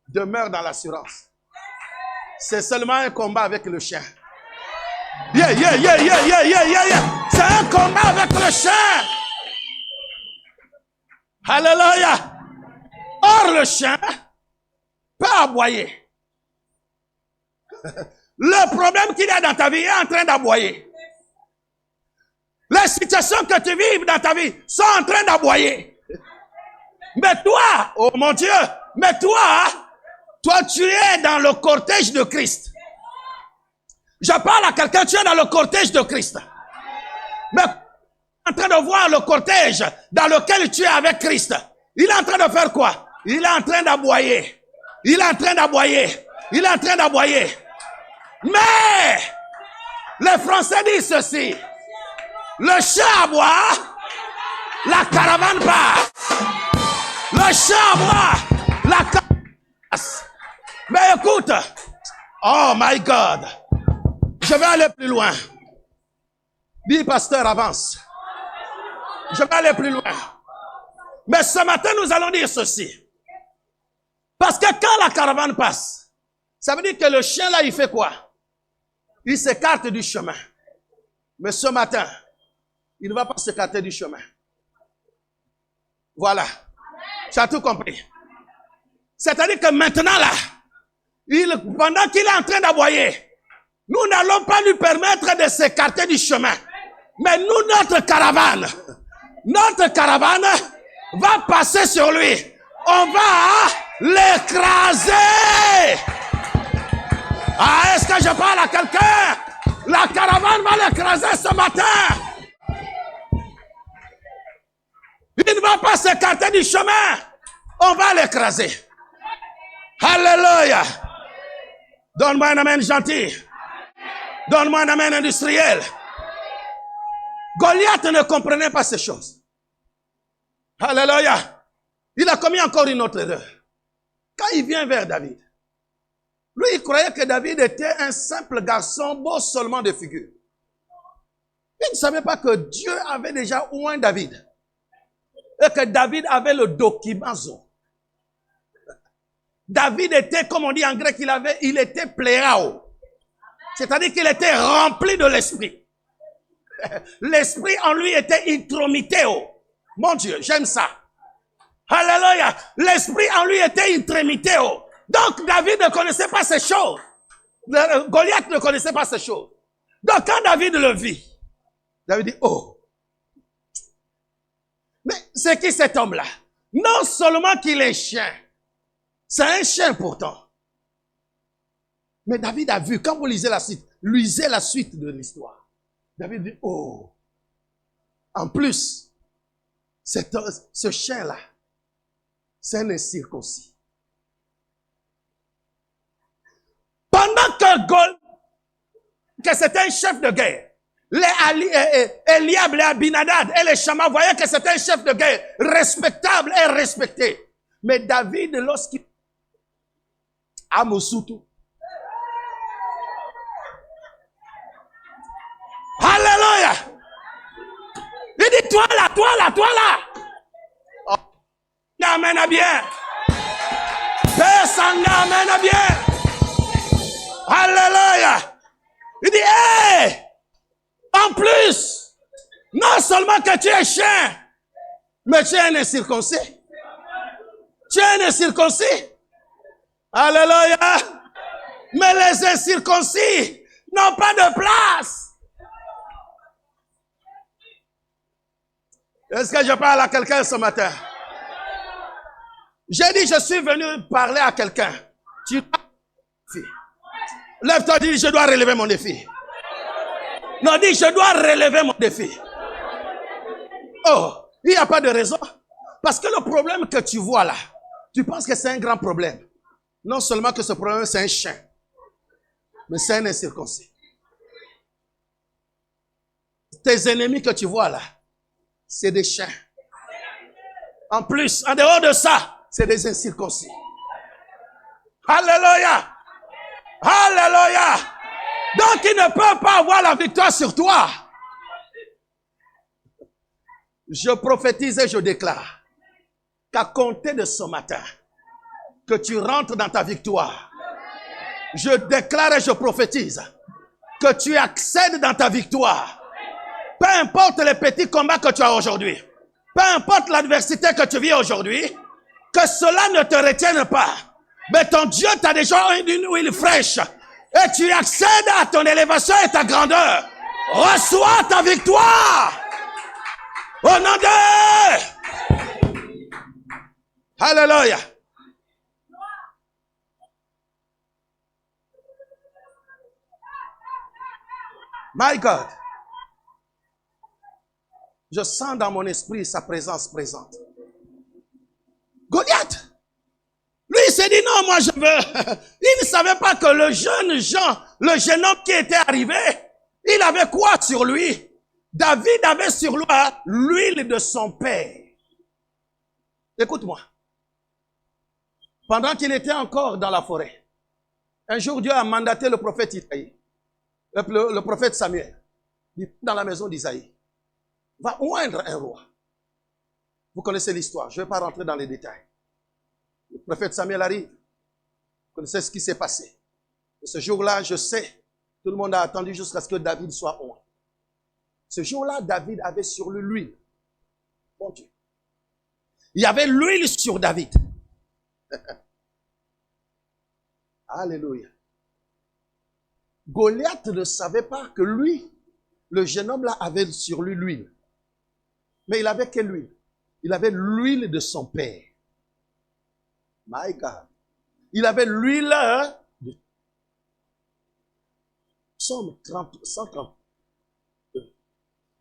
demeure dans l'assurance. C'est seulement un combat avec le chien. Yeah. C'est un combat avec le chien. Alléluia. Or le chien peut aboyer. Le problème qu'il y a dans ta vie est en train d'aboyer. Les situations que tu vis dans ta vie sont en train d'aboyer. Mais toi, oh mon Dieu, toi tu es dans le cortège de Christ. Je parle à quelqu'un, tu es dans le cortège de Christ. Mais en train de voir le cortège dans lequel tu es avec Christ. Il est en train de faire quoi? Il est en train d'aboyer. Il est en train d'aboyer. Il est en train d'aboyer. Mais les Français disent ceci. Le chat aboie, la caravane part. Le chat aboie, la caravane passe. Mais écoute, oh my God, je vais aller plus loin. Dis, pasteur, avance. Je vais aller plus loin. Mais ce matin, nous allons dire ceci. Parce que quand la caravane passe, ça veut dire que le chien là, il fait quoi? Il s'écarte du chemin. Mais ce matin, il ne va pas s'écarter du chemin. Voilà. Tu as tout compris. C'est-à-dire que maintenant là, pendant qu'il est en train d'aboyer, nous n'allons pas lui permettre de s'écarter du chemin. Mais nous, notre caravane va passer sur lui. On va l'écraser. Ah, est-ce que je parle à quelqu'un? La caravane va l'écraser ce matin. Il ne va pas s'écarter du chemin. On va l'écraser. Alléluia. Donne-moi un amen gentil. Donne-moi un amen industriel. Goliath ne comprenait pas ces choses. Alléluia. Il a commis encore une autre erreur. Quand il vient vers David, lui, il croyait que David était un simple garçon beau seulement de figure. Il ne savait pas que Dieu avait déjà oint David. Et que David avait le dokimazo. David était, comme on dit en grec, il était pléao. C'est-à-dire qu'il était rempli de l'esprit. L'esprit en lui était intromitéo. Mon Dieu, j'aime ça. Alléluia. L'esprit en lui était intromitéo. Donc David ne connaissait pas ces choses. Goliath ne connaissait pas ces choses. Donc quand David le vit, David dit, oh. Mais c'est qui cet homme-là? Non seulement qu'il est chien. C'est un chien pourtant. Mais David a vu, quand vous lisez la suite de l'histoire. David dit, oh. En plus, ce chien-là, c'est un incirconcis. Pendant que c'était un chef de guerre, Eliab, les Abinadab et les Shammah voyaient que c'était un chef de guerre respectable et respecté. Mais David, lorsqu'il a Mosutu, alléluia, il dit toi là. Oh, amène à bien. Père Sanga amène à bien. Alléluia. Il dit, hey, en plus, non seulement que tu es chien, mais tu es un incirconcis. Tu es un incirconcis. Alléluia. Mais les incirconcis n'ont pas de place. Est-ce que je parle à quelqu'un ce matin? J'ai dit, je suis venu parler à quelqu'un. Lève-toi, dis, je dois relever mon défi. Non, dis, je dois relever mon défi. Oh, il n'y a pas de raison. Parce que le problème que tu vois là, tu penses que c'est un grand problème. Non seulement que ce problème, c'est un chien, mais c'est un incirconcis. Tes ennemis que tu vois là, c'est des chiens. En plus, en dehors de ça, c'est des incirconcis. Alléluia. Alléluia. Donc, ils ne peuvent pas avoir la victoire sur toi. Je prophétise et je déclare qu'à compter de ce matin, que tu rentres dans ta victoire. Je déclare et je prophétise que tu accèdes dans ta victoire. Peu importe les petits combats que tu as aujourd'hui, peu importe l'adversité que tu vis aujourd'hui, que cela ne te retienne pas. Mais ton Dieu t'a déjà une huile fraîche et tu accèdes à ton élévation et ta grandeur. Reçois ta victoire au nom de... Alléluia. My God. Je sens dans mon esprit sa présence présente. Goliath, lui, il s'est dit, non, moi je veux. Il ne savait pas que le jeune Jean, le jeune homme qui était arrivé, il avait quoi sur lui? David avait sur lui l'huile de son père. Écoute-moi. Pendant qu'il était encore dans la forêt, un jour Dieu a mandaté le prophète Isaïe, le prophète Samuel, dans la maison d'Isaïe. Va oindre un roi. Vous connaissez l'histoire, je ne vais pas rentrer dans les détails. Le prophète Samuel arrive. Vous connaissez ce qui s'est passé. Et ce jour-là, je sais, tout le monde a attendu jusqu'à ce que David soit oint. Ce jour-là, David avait sur lui l'huile. Bon Dieu. Il y avait l'huile sur David. Alléluia. Goliath ne savait pas que lui, le jeune homme là, avait sur lui l'huile. Mais il avait quelle huile? Il avait l'huile de son père. My God. Il avait l'huile de Psaume 130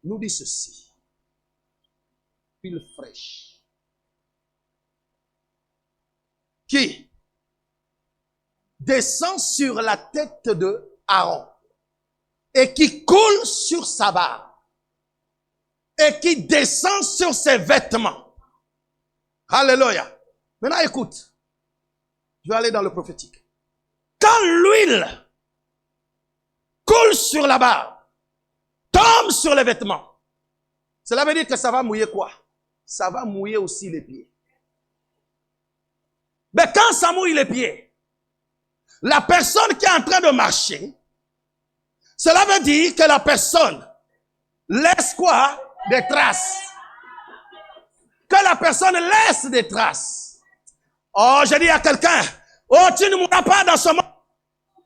nous dit ceci. Huile fraîche. Qui descend sur la tête de Aaron et qui coule sur sa barbe et qui descend sur ses vêtements. Alléluia. Maintenant écoute. Je vais aller dans le prophétique. Quand l'huile coule sur la barbe, tombe sur les vêtements, cela veut dire que ça va mouiller quoi? Ça va mouiller aussi les pieds. Mais quand ça mouille les pieds, la personne qui est en train de marcher, cela veut dire que la personne laisse quoi? Des traces. Que la personne laisse des traces. Oh, je dis à quelqu'un, oh, tu ne mourras pas dans ce monde.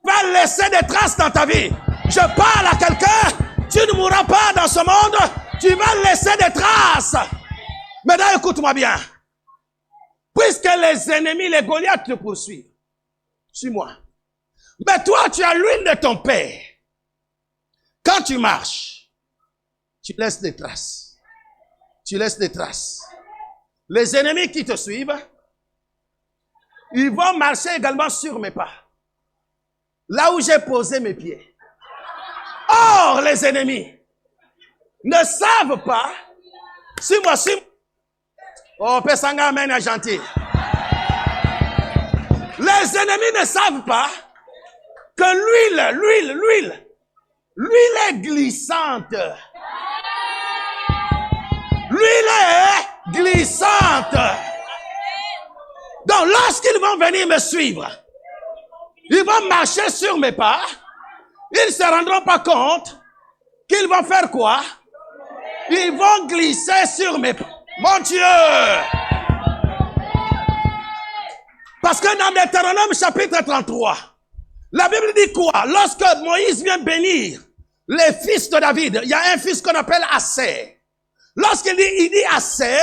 Tu vas laisser des traces dans ta vie. Je parle à quelqu'un, tu ne mourras pas dans ce monde. Tu vas laisser des traces. Maintenant, écoute-moi bien. Puisque les ennemis, les Goliaths te poursuivent. Suis-moi. Mais toi, tu as l'huile de ton père. Quand tu marches, tu laisses des traces. Tu laisses des traces. Les ennemis qui te suivent, ils vont marcher également sur mes pas. Là où j'ai posé mes pieds. Or, les ennemis ne savent pas. Suis-moi, suis-moi. Oh, Pesanga, amen, gentil. Les ennemis ne savent pas que l'huile est glissante. L'huile est glissante. Donc, lorsqu'ils vont venir me suivre, ils vont marcher sur mes pas, ils ne se rendront pas compte qu'ils vont faire quoi? Ils vont glisser sur mes pas. Mon Dieu! Parce que dans Deutéronome chapitre 33, la Bible dit quoi? Lorsque Moïse vient bénir les fils de David, il y a un fils qu'on appelle Asser. Lorsqu'il dit Asser,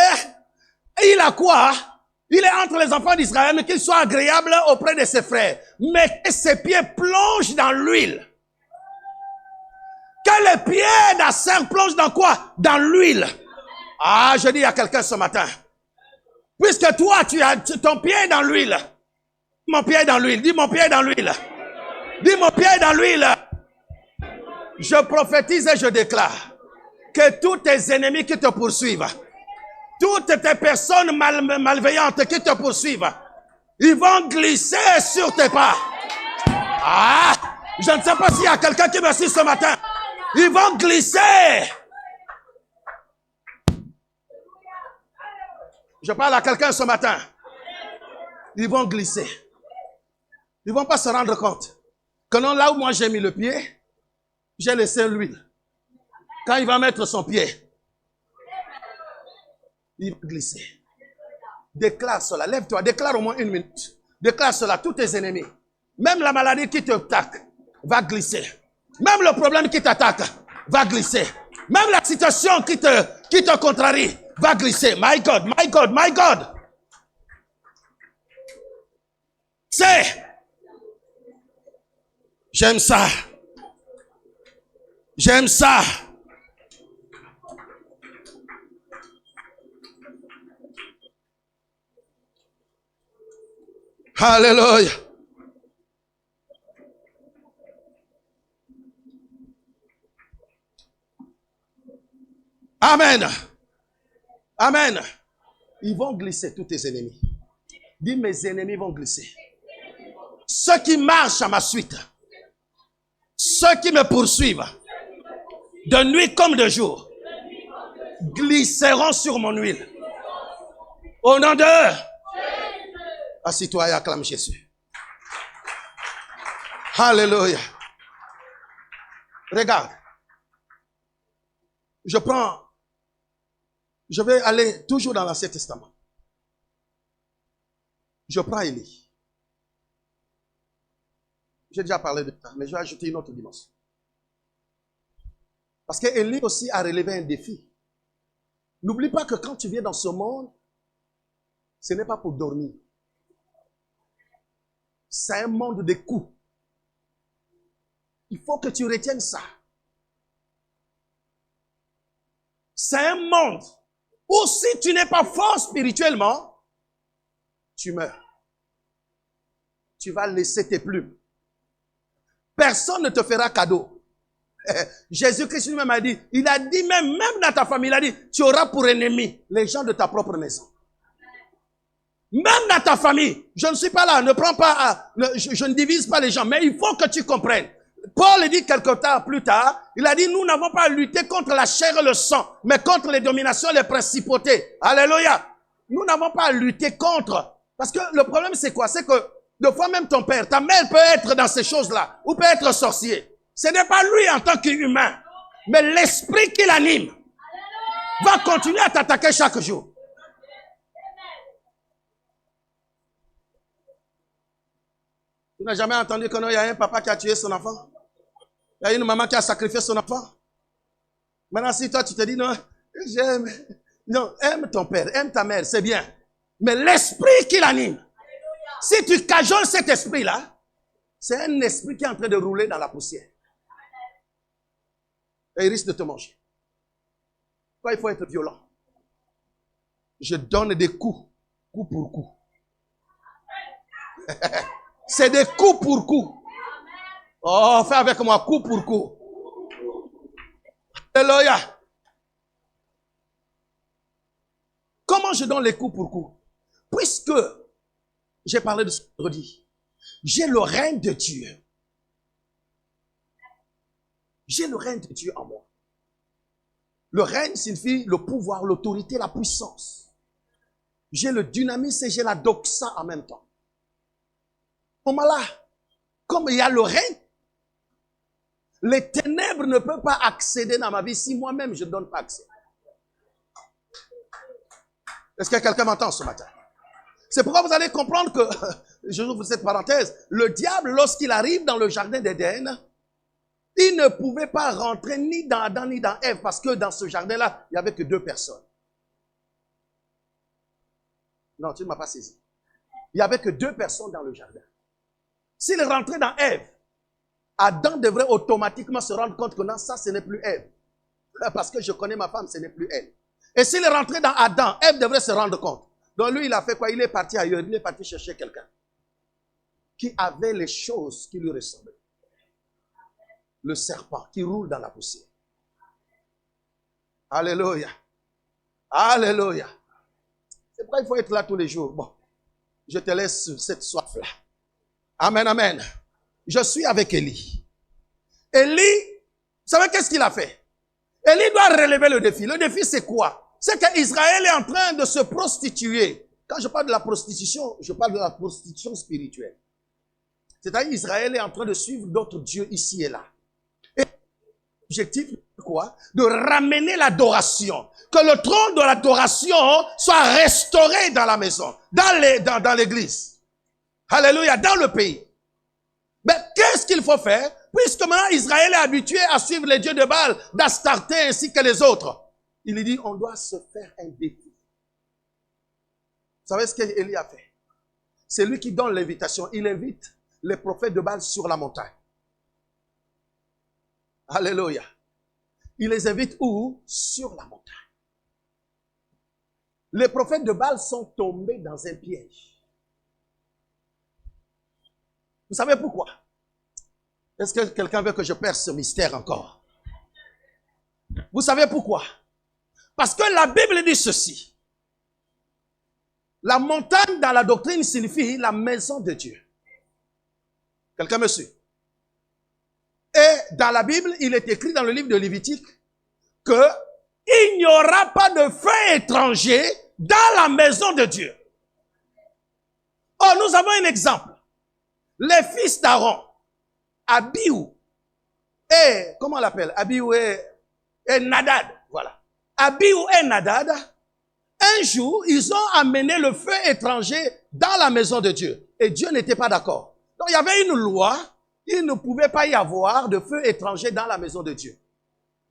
il a quoi? Il est entre les enfants d'Israël, mais qu'il soit agréable auprès de ses frères. Mais que ses pieds plongent dans l'huile. Que les pieds d'Asser plongent dans quoi? Dans l'huile. Ah, je dis à quelqu'un ce matin. Puisque toi, tu as ton pied dans l'huile. Mon pied dans l'huile. Dis mon pied dans l'huile. Dis mon pied dans l'huile. Je prophétise et je déclare que tous tes ennemis qui te poursuivent, toutes tes personnes malveillantes qui te poursuivent, ils vont glisser sur tes pas. Ah, je ne sais pas s'il y a quelqu'un qui me suit ce matin. Ils vont glisser. Je parle à quelqu'un ce matin. Ils vont glisser. Ils vont pas se rendre compte que non, là où moi j'ai mis le pied, j'ai laissé l'huile. Quand il va mettre son pied, il va glisser. Déclare cela. Lève-toi. Déclare au moins 1 minute. Déclare cela. Tous tes ennemis. Même la maladie qui t'attaque va glisser. Même le problème qui t'attaque va glisser. Même la situation qui te contrarie va glisser. My God, my God, my God. C'est. J'aime ça. J'aime ça. Alléluia. Amen. Amen. Ils vont glisser, tous tes ennemis. Dis, mes ennemis vont glisser. Ceux qui marchent à ma suite, ceux qui me poursuivent, de nuit comme de jour, glisseront sur mon huile. Au nom de... Assis-toi et acclame Jésus. Alléluia. Regarde. Je vais aller toujours dans l'Ancien Testament. Je prends Élie. J'ai déjà parlé de ça, mais je vais ajouter une autre dimension. Parce qu'Élie aussi a relevé un défi. N'oublie pas que quand tu viens dans ce monde, ce n'est pas pour dormir. C'est un monde de coups. Il faut que tu retiennes ça. C'est un monde où si tu n'es pas fort spirituellement, tu meurs. Tu vas laisser tes plumes. Personne ne te fera cadeau. Jésus-Christ lui-même a dit, il a dit même dans ta famille, il a dit, tu auras pour ennemi les gens de ta propre maison. Même dans ta famille, je ne suis pas là, ne prends pas, je ne divise pas les gens, mais il faut que tu comprennes. Paul dit quelque temps plus tard, il a dit, nous n'avons pas à lutter contre la chair et le sang, mais contre les dominations, les principautés. Alléluia. Nous n'avons pas à lutter contre. Parce que le problème c'est quoi? C'est que, des fois même ton père, ta mère peut être dans ces choses-là, ou peut être sorcier. Ce n'est pas lui en tant qu'humain, mais l'esprit qui l'anime va continuer à t'attaquer chaque jour. Tu n'as jamais entendu qu'il y a un papa qui a tué son enfant? Il y a une maman qui a sacrifié son enfant? Maintenant, si toi tu te dis, non, j'aime, non, aime ton père, aime ta mère, c'est bien. Mais l'esprit qui l'anime, si tu cajoles cet esprit-là, c'est un esprit qui est en train de rouler dans la poussière. Et il risque de te manger. Pourquoi il faut être violent? Je donne des coups, coup pour coup. C'est des coups pour coups. Oh, fais avec moi, coup pour coup. Alléluia. Comment je donne les coups pour coups? Puisque j'ai parlé de ce vendredi, j'ai le règne de Dieu. J'ai le règne de Dieu en moi. Le règne signifie le pouvoir, l'autorité, la puissance. J'ai le dynamisme et j'ai la doxa en même temps. Là, comme il y a le règne, les ténèbres ne peuvent pas accéder dans ma vie si moi-même je ne donne pas accès. Est-ce que quelqu'un m'entend ce matin? C'est pourquoi vous allez comprendre que, je ouvre cette parenthèse, le diable, lorsqu'il arrive dans le jardin d'Éden, il ne pouvait pas rentrer ni dans Adam ni dans Ève, parce que dans ce jardin-là, il n'y avait que 2 personnes. Non, tu ne m'as pas saisi. Il n'y avait que 2 personnes dans le jardin. S'il rentrait dans Ève, Adam devrait automatiquement se rendre compte que non, ça, ce n'est plus Ève. Parce que je connais ma femme, ce n'est plus elle. Et s'il rentrait dans Adam, Ève devrait se rendre compte. Donc lui, il a fait quoi? Il est parti ailleurs, il est parti chercher quelqu'un qui avait les choses qui lui ressemblaient. Le serpent qui roule dans la poussière. Alléluia. Alléluia. C'est pourquoi il faut être là tous les jours. Bon, je te laisse cette soif-là. Amen, amen. Je suis avec Élie. Élie, vous savez qu'est-ce qu'il a fait? Élie doit relever le défi. Le défi, c'est quoi? C'est qu'Israël est en train de se prostituer. Quand je parle de la prostitution, je parle de la prostitution spirituelle. C'est-à-dire Israël est en train de suivre d'autres dieux ici et là. Et l'objectif, c'est quoi? De ramener l'adoration. Que le trône de l'adoration soit restauré dans la maison, dans l'église. Alléluia, dans le pays. Mais qu'est-ce qu'il faut faire? Puisque maintenant Israël est habitué à suivre les dieux de Baal, d'Astarté ainsi que les autres. Il lui dit, on doit se faire un défi. Vous savez ce qu'Élie a fait? C'est lui qui donne l'invitation. Il invite les prophètes de Baal sur la montagne. Alléluia. Il les invite où? Sur la montagne. Les prophètes de Baal sont tombés dans un piège. Vous savez pourquoi? Est-ce que quelqu'un veut que je perce ce mystère encore? Vous savez pourquoi? Parce que la Bible dit ceci. La montagne dans la doctrine signifie la maison de Dieu. Quelqu'un me suit? Et dans la Bible, il est écrit dans le livre de Lévitique que il n'y aura pas de feu étranger dans la maison de Dieu. Oh, nous avons un exemple. Les fils d'Aaron, Abihu et, comment on l'appelle? Abihu et Nadab, voilà. Abihu et Nadab, un jour, ils ont amené le feu étranger dans la maison de Dieu. Et Dieu n'était pas d'accord. Donc, il y avait une loi, il ne pouvait pas y avoir de feu étranger dans la maison de Dieu.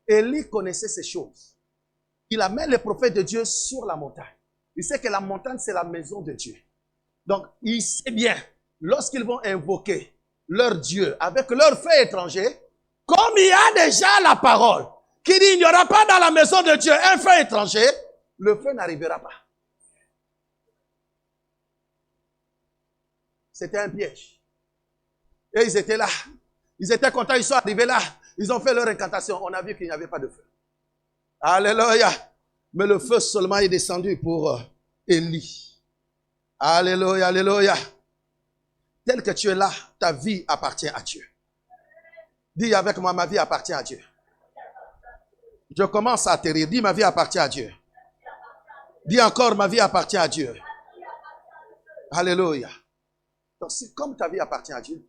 Élie connaissait ces choses. Il amène les prophètes de Dieu sur la montagne. Il sait que la montagne, c'est la maison de Dieu. Donc, il sait bien, lorsqu'ils vont invoquer leur Dieu avec leur feu étranger, comme il y a déjà la parole qui dit il n'y aura pas dans la maison de Dieu un feu étranger, le feu n'arrivera pas. C'était un piège. Et ils étaient là. Ils étaient contents, ils sont arrivés là. Ils ont fait leur incantation. On a vu qu'il n'y avait pas de feu. Alléluia. Mais le feu seulement est descendu pour Élie. Alléluia, alléluia. Tel que tu es là, ta vie appartient à Dieu. Dis avec moi, ma vie appartient à Dieu. Je commence à atterrir. Dis, ma vie appartient à Dieu. Dis encore, ma vie appartient à Dieu. Alléluia. Donc, si comme ta vie appartient à Dieu,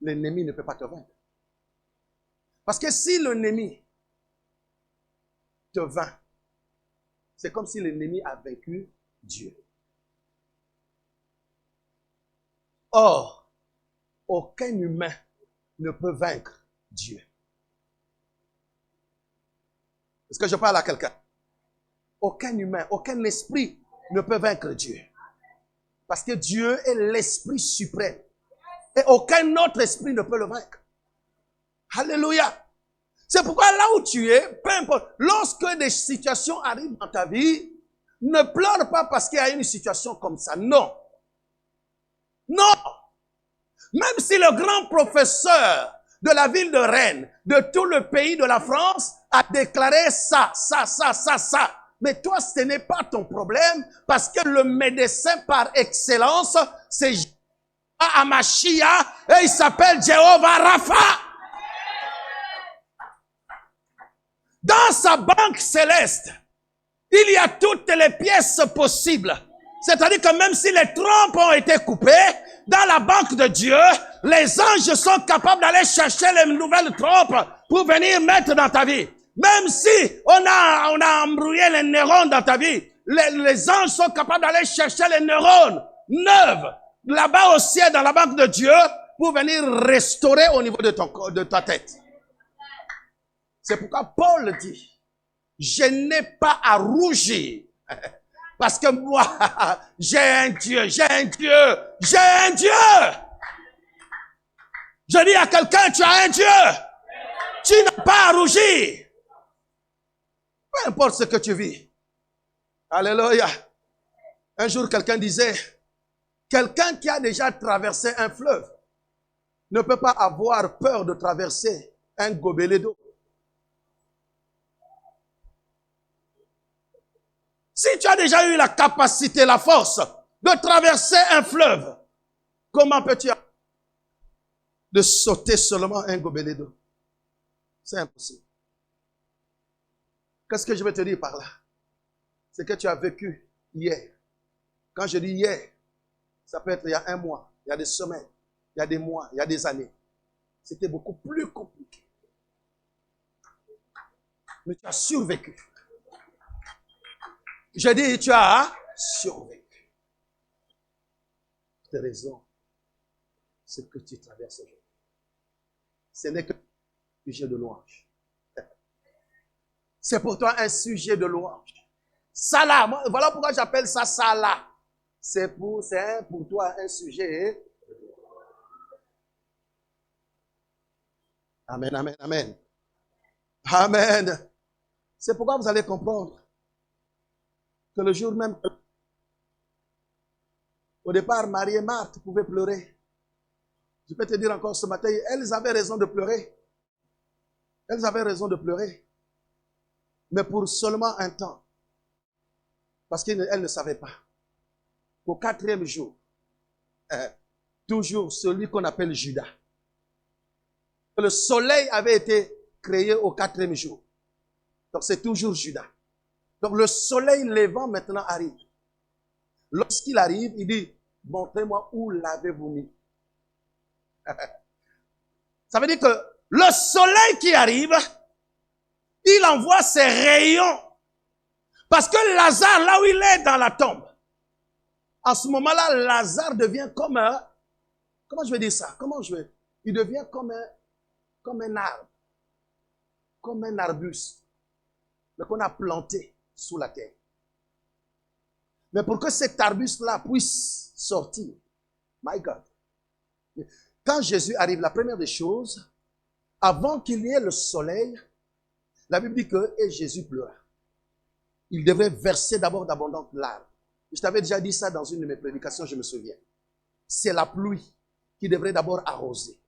l'ennemi ne peut pas te vaincre. Parce que si l'ennemi te vainc, c'est comme si l'ennemi a vaincu Dieu. Or, aucun humain ne peut vaincre Dieu. Est-ce que je parle à quelqu'un? Aucun humain, aucun esprit ne peut vaincre Dieu. Parce que Dieu est l'esprit suprême. Et aucun autre esprit ne peut le vaincre. Alléluia. C'est pourquoi là où tu es, peu importe, lorsque des situations arrivent dans ta vie, ne pleure pas parce qu'il y a une situation comme ça. Non. Non. Même si le grand professeur de la ville de Rennes, de tout le pays de la France, a déclaré ça. Mais toi, ce n'est pas ton problème parce que le médecin par excellence, c'est Amashia et il s'appelle Jéhovah Rapha. Dans sa banque céleste, il y a toutes les pièces possibles. C'est-à-dire que même si les trompes ont été coupées, dans la banque de Dieu, les anges sont capables d'aller chercher les nouvelles trompes pour venir mettre dans ta vie. Même si on a embrouillé les neurones dans ta vie, les anges sont capables d'aller chercher les neurones neufs là-bas au ciel dans la banque de Dieu pour venir restaurer au niveau de ta tête. C'est pourquoi Paul dit, je n'ai pas à rougir. Parce que moi, j'ai un Dieu. Je dis à quelqu'un, tu as un Dieu. Tu n'as pas à rougir. Peu importe ce que tu vis. Alléluia. Un jour, quelqu'un disait, quelqu'un qui a déjà traversé un fleuve ne peut pas avoir peur de traverser un gobelet d'eau. Si tu as déjà eu la capacité, la force de traverser un fleuve, comment peux-tu de sauter seulement un gobelet d'eau? C'est impossible. Qu'est-ce que je vais te dire par là? C'est que tu as vécu hier. Quand je dis hier, ça peut être il y a un mois, il y a des semaines, il y a des mois, il y a des années. C'était beaucoup plus compliqué. Mais tu as survécu. Je dis, tu as survécu. Tes raisons, c'est que tu traverses aujourd'hui. Ce n'est que un sujet de louange. C'est pour toi un sujet de louange. Ça là, voilà pourquoi j'appelle ça ça là. C'est pour toi un sujet. Amen, amen, amen. Amen. C'est pourquoi vous allez comprendre que le jour même, Au départ, Marie et Marthe pouvaient pleurer. Je peux te dire encore ce matin, elles avaient raison de pleurer. Elles avaient raison de pleurer. Mais pour seulement un temps. Parce qu'elles ne savaient pas. Au 4e jour, toujours celui qu'on appelle Judas. Le soleil avait été créé au 4e jour. Donc c'est toujours Judas. Donc le soleil levant maintenant arrive. Lorsqu'il arrive, il dit, montrez-moi où l'avez-vous mis. Ça veut dire que le soleil qui arrive, il envoie ses rayons. Parce que Lazare, là où il est dans la tombe, en ce moment-là, Lazare devient comme un, comment je vais dire ça? Il devient comme un arbre, comme un arbuste, mais qu'on a planté sous la terre. Mais pour que cet arbuste-là puisse sortir, my God, quand Jésus arrive, la première des choses, avant qu'il y ait le soleil, la Bible dit que et Jésus pleura. Il devrait verser d'abord d'abondantes larmes. Je t'avais déjà dit ça dans une de mes prédications, je me souviens. C'est la pluie qui devrait d'abord arroser.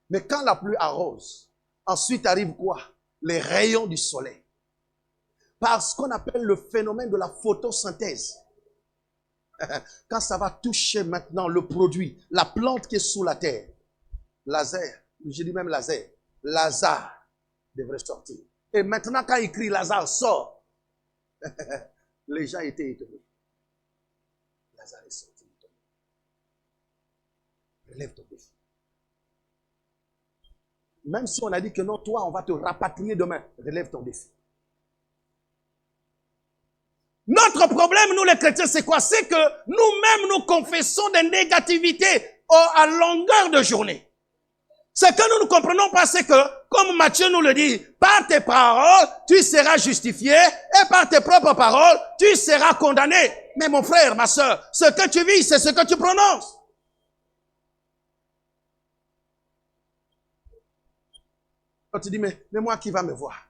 Mais quand la pluie arrose, ensuite arrive quoi? Les rayons du soleil. Par ce qu'on appelle le phénomène de la photosynthèse. Quand ça va toucher maintenant le produit, la plante qui est sous la terre, Lazare, je dis même Lazare devrait sortir. Et maintenant quand il crie Lazare sort, les gens étaient étonnés. Lazare est sorti. Relève ton défi. Même si on a dit que non, toi, on va te rapatrier demain, relève ton défi. Notre problème, nous les chrétiens, c'est quoi? C'est que nous-mêmes, nous confessons des négativités à longueur de journée. Ce que nous ne comprenons pas, c'est que, comme Matthieu nous le dit, par tes paroles, tu seras justifié, et par tes propres paroles, tu seras condamné. Mais mon frère, ma soeur, ce que tu vis, c'est ce que tu prononces. Quand tu dis, mais moi, qui va me voir?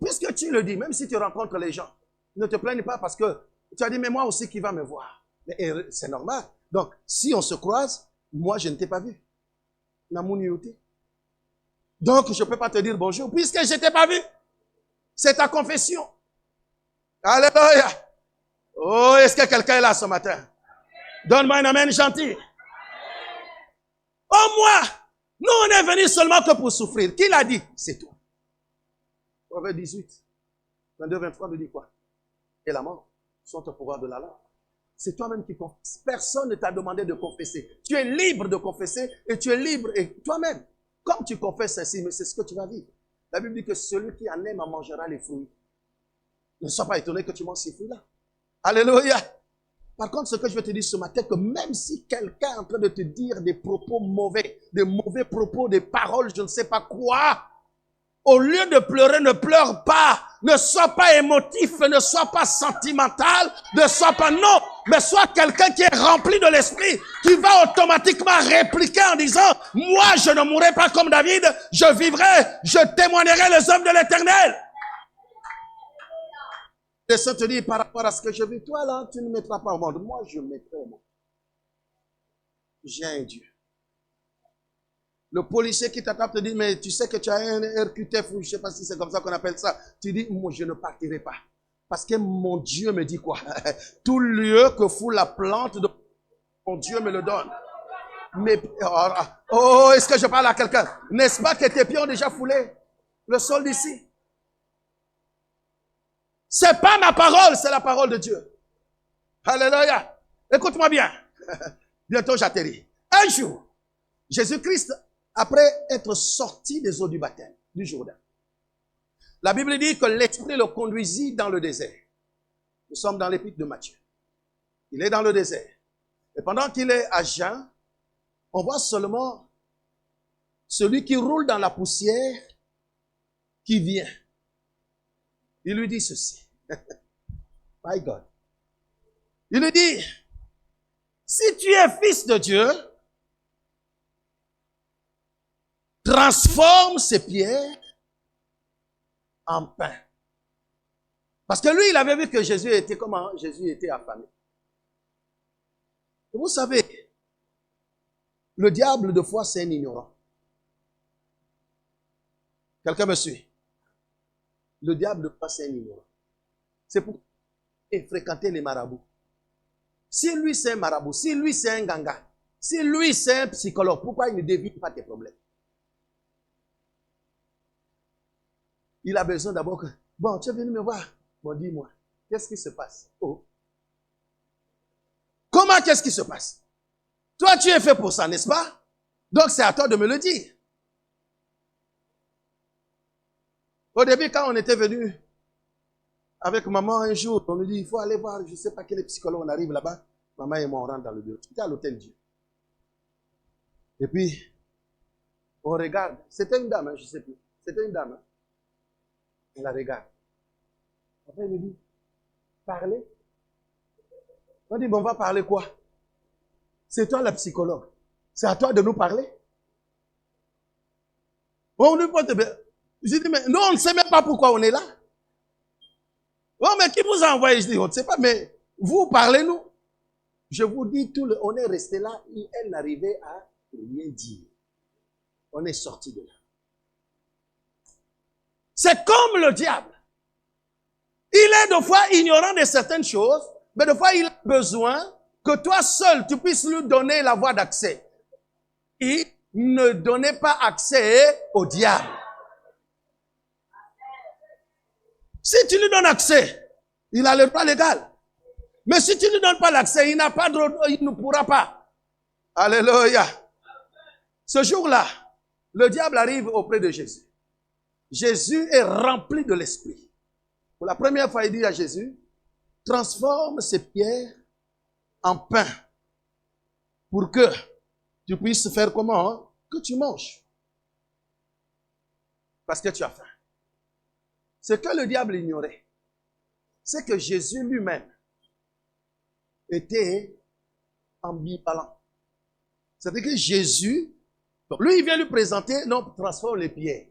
Puisque tu le dis, même si tu rencontres les gens, ne te plaigne pas parce que tu as dit, mais moi aussi qui va me voir. C'est normal. Donc, si on se croise, moi je ne t'ai pas vu. Donc, je ne peux pas te dire bonjour puisque je ne t'ai pas vu. C'est ta confession. Alléluia. Oh, est-ce que quelqu'un est là ce matin? Donne-moi un amen gentil. Oh, moi, nous on est venus seulement que pour souffrir. Qui l'a dit? C'est toi. Proverbe 18, 22, 23 nous dit quoi? Et la mort sont au pouvoir de la langue. C'est toi-même qui confesses. Personne ne t'a demandé de confesser. Tu es libre de confesser et tu es libre et toi-même. Comme tu confesses ainsi, mais c'est ce que tu vas vivre. La Bible dit que celui qui en aime en mangera les fruits. Ne sois pas étonné que tu manges ces fruits-là. Alléluia. Par contre, ce que je veux te dire ce matin, que même si quelqu'un est en train de te dire des propos mauvais, des mauvais propos, des paroles, je ne sais pas quoi, au lieu de pleurer, ne pleure pas. Ne sois pas émotif, ne sois pas sentimental, ne sois pas non, mais sois quelqu'un qui est rempli de l'esprit, qui va automatiquement répliquer en disant, moi je ne mourrai pas comme David, je vivrai, je témoignerai les œuvres de l'Éternel. Et ça te dit par rapport à ce que je vis, toi là, tu ne mettras pas au monde. Moi, je mettrai au monde. J'ai un Dieu. Le policier qui t'attrape te dit, mais tu sais que tu as un RQTF, ou je ne sais pas si c'est comme ça qu'on appelle ça. Tu dis, moi, je ne partirai pas. Parce que mon Dieu me dit quoi? Tout lieu que fout la plante, mon Dieu me le donne. Mais, oh, est-ce que je parle à quelqu'un? N'est-ce pas que tes pieds ont déjà foulé le sol d'ici? C'est pas ma parole, c'est la parole de Dieu. Alléluia. Écoute-moi bien. Bientôt j'atterris. Un jour, Jésus-Christ, après être sorti des eaux du baptême, du Jourdain, la Bible dit que l'Esprit le conduisit dans le désert. Nous sommes dans l'épître de Matthieu. Il est dans le désert. Et pendant qu'il est à jeun, on voit seulement celui qui roule dans la poussière qui vient. Il lui dit ceci. My God. Il lui dit, si tu es fils de Dieu, transforme ces pierres en pain. Parce que lui, il avait vu que Jésus était comment? Jésus était affamé. Vous savez, le diable, de fois, c'est un ignorant. Quelqu'un me suit? Le diable, de fois, c'est un ignorant. C'est pour fréquenter les marabouts. Si lui, c'est un marabout, si lui, c'est un ganga, si lui, c'est un psychologue, pourquoi il ne devine pas tes problèmes? Il a besoin d'abord que, bon, tu es venu me voir. Bon, dis-moi, qu'est-ce qui se passe? Oh. Comment qu'est-ce qui se passe? Toi, tu es fait pour ça, n'est-ce pas? Donc, c'est à toi de me le dire. Au début, quand on était venu avec maman un jour, on nous dit, il faut aller voir, je ne sais pas quel psychologue, on arrive là-bas. Maman et moi, on rentre dans le bureau. C'était à l'hôtel Dieu. Et puis, on regarde. C'était une dame, hein, je ne sais plus. C'était une dame. Hein. On la regarde. Après, il me dit, parlez. On dit, bon, on va parler quoi? C'est toi la psychologue. C'est à toi de nous parler. On nous pose. Je dis, mais nous, on ne sait même pas pourquoi on est là. Oh, mais qui vous a envoyé? Je dis, on ne sait pas, mais vous parlez-nous. Je vous dis, on est resté là et elle n'arrivait à rien dire. On est sorti de là. C'est comme le diable. Il est de fois ignorant de certaines choses, mais de fois il a besoin que toi seul, tu puisses lui donner la voie d'accès. Et ne donnez pas accès au diable. Si tu lui donnes accès, il a le droit légal. Mais si tu ne lui donnes pas l'accès, il n'a pas de droit, il ne pourra pas. Alléluia. Ce jour-là, le diable arrive auprès de Jésus. Jésus est rempli de l'esprit. Pour la première fois, il dit à Jésus, transforme ces pierres en pain pour que tu puisses faire comment? Hein? Que tu manges. Parce que tu as faim. Ce que le diable ignorait, c'est que Jésus lui-même était ambivalent. C'est-à-dire que Jésus, donc lui, il vient lui présenter, non, transforme les pierres.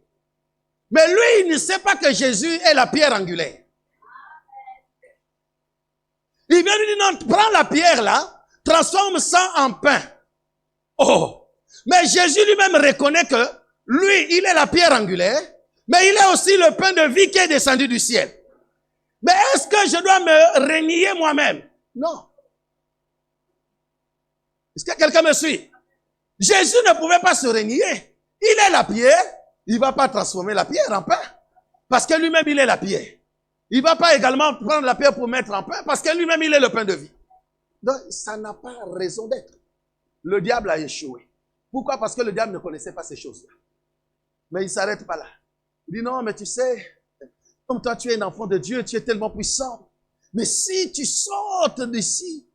Mais lui, il ne sait pas que Jésus est la pierre angulaire. Il vient lui dire, non, prends la pierre là, transforme ça en pain. Oh! Mais Jésus lui-même reconnaît que lui, il est la pierre angulaire, mais il est aussi le pain de vie qui est descendu du ciel. Mais est-ce que je dois me renier moi-même? Non. Est-ce que quelqu'un me suit? Jésus ne pouvait pas se renier. Il est la pierre, il ne va pas transformer la pierre en pain. Parce que lui-même, il est la pierre. Il ne va pas également prendre la pierre pour mettre en pain, parce que lui-même, il est le pain de vie. Donc, ça n'a pas raison d'être. Le diable a échoué. Pourquoi? Parce que le diable ne connaissait pas ces choses-là. Mais il ne s'arrête pas là. Il dit, non, mais tu sais, comme toi, tu es un enfant de Dieu, tu es tellement puissant. Mais si tu sortes d'ici,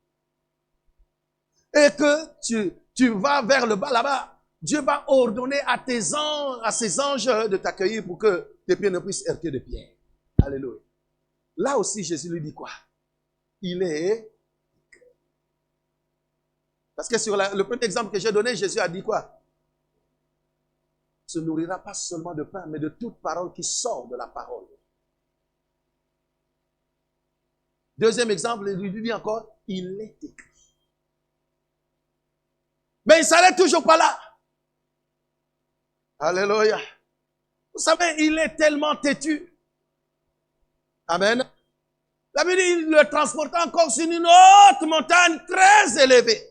et que tu vas vers le bas là-bas, Dieu va ordonner à ses anges de t'accueillir pour que tes pieds ne puissent heurter de pierre. Alléluia. Là aussi, Jésus lui dit quoi? Il est... Parce que sur le premier exemple que j'ai donné, Jésus a dit quoi? Se nourrira pas seulement de pain, mais de toute parole qui sort de la parole. Deuxième exemple, il lui dit encore, il est écrit. Mais il ne s'arrête toujours pas là. Alléluia. Vous savez, il est tellement têtu. Amen. La Bible dit, il le transporta encore sur une haute montagne très élevée.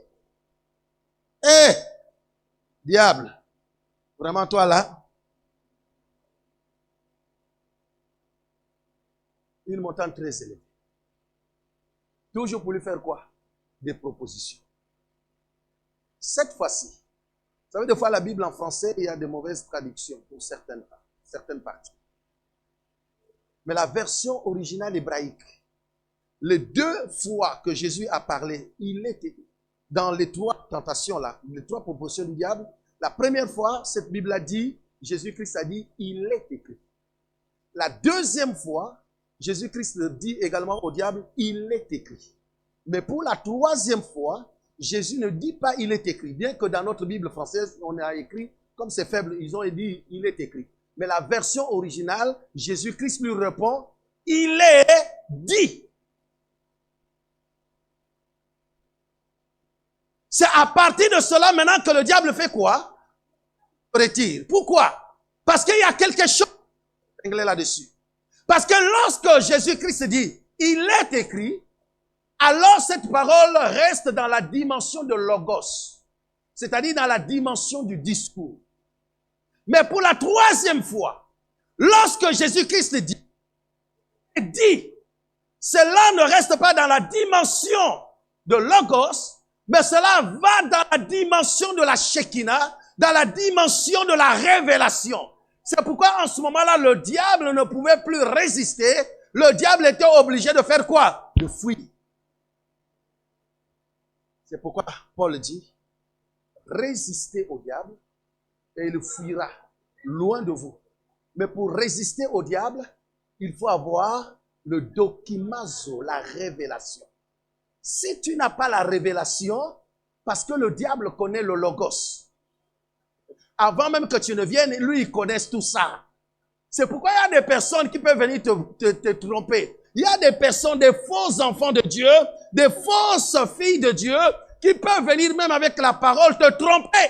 Eh, diable, vraiment toi là? Une montagne très élevée. Toujours pour lui faire quoi? Des propositions. Cette fois-ci, vous savez, des fois la Bible en français, il y a de mauvaises traductions pour certaines parties. Mais la version originale hébraïque, les deux fois que Jésus a parlé, il était dans les trois tentations là, les trois propositions du diable. La première fois, cette Bible a dit, Jésus-Christ a dit, il est écrit. La deuxième fois, Jésus-Christ dit également au diable, il est écrit. Mais pour la troisième fois, Jésus ne dit pas il est écrit. Bien que dans notre Bible française, on a écrit, comme c'est faible, ils ont dit il est écrit. Mais la version originale, Jésus-Christ lui répond, il est dit. C'est à partir de cela maintenant que le diable fait quoi? Retire. Pourquoi? Parce qu'il y a quelque chose là-dessus. Parce que lorsque Jésus-Christ dit, il est écrit, alors cette parole reste dans la dimension de logos, c'est-à-dire dans la dimension du discours. Mais pour la troisième fois, lorsque Jésus-Christ dit, cela ne reste pas dans la dimension de logos, mais cela va dans la dimension de la Shekinah, dans la dimension de la révélation. C'est pourquoi en ce moment-là, le diable ne pouvait plus résister. Le diable était obligé de faire quoi? De fuir. C'est pourquoi Paul dit, résistez au diable et il fuira loin de vous. Mais pour résister au diable, il faut avoir le dokimazo, la révélation. Si tu n'as pas la révélation, parce que le diable connaît le logos, avant même que tu ne viennes, lui, il connaît tout ça. C'est pourquoi il y a des personnes qui peuvent venir te tromper. Il y a des personnes, des faux enfants de Dieu, des fausses filles de Dieu, qui peuvent venir même avec la parole te tromper.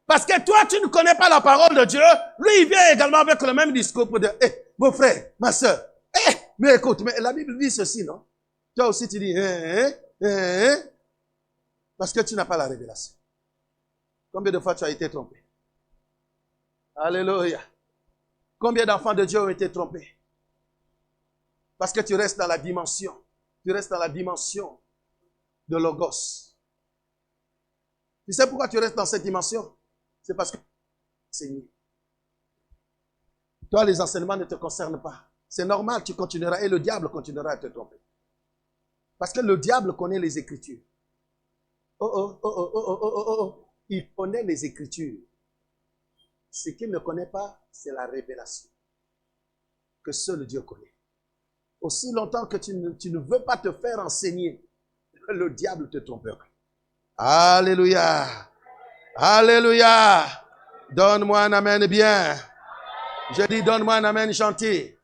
Parce que toi, tu ne connais pas la parole de Dieu. Lui, il vient également avec le même discours pour dire, mon frère, ma soeur, mais écoute, mais la Bible dit ceci, non? Toi aussi, tu dis, parce que tu n'as pas la révélation. Combien de fois tu as été trompé? Alléluia. Combien d'enfants de Dieu ont été trompés? Parce que tu restes dans la dimension. Tu restes dans la dimension de Logos. Tu sais pourquoi tu restes dans cette dimension? C'est parce que tu enseignes. Toi, les enseignements ne te concernent pas. C'est normal, tu continueras et le diable continuera à te tromper. Parce que le diable connaît les Écritures. Il connaît les Écritures. Ce qu'il ne connaît pas, c'est la révélation que seul Dieu connaît. Aussi longtemps que tu ne veux pas te faire enseigner, le diable te trompera. Alléluia. Alléluia. Donne-moi un amen bien. Je dis donne-moi un amen gentil.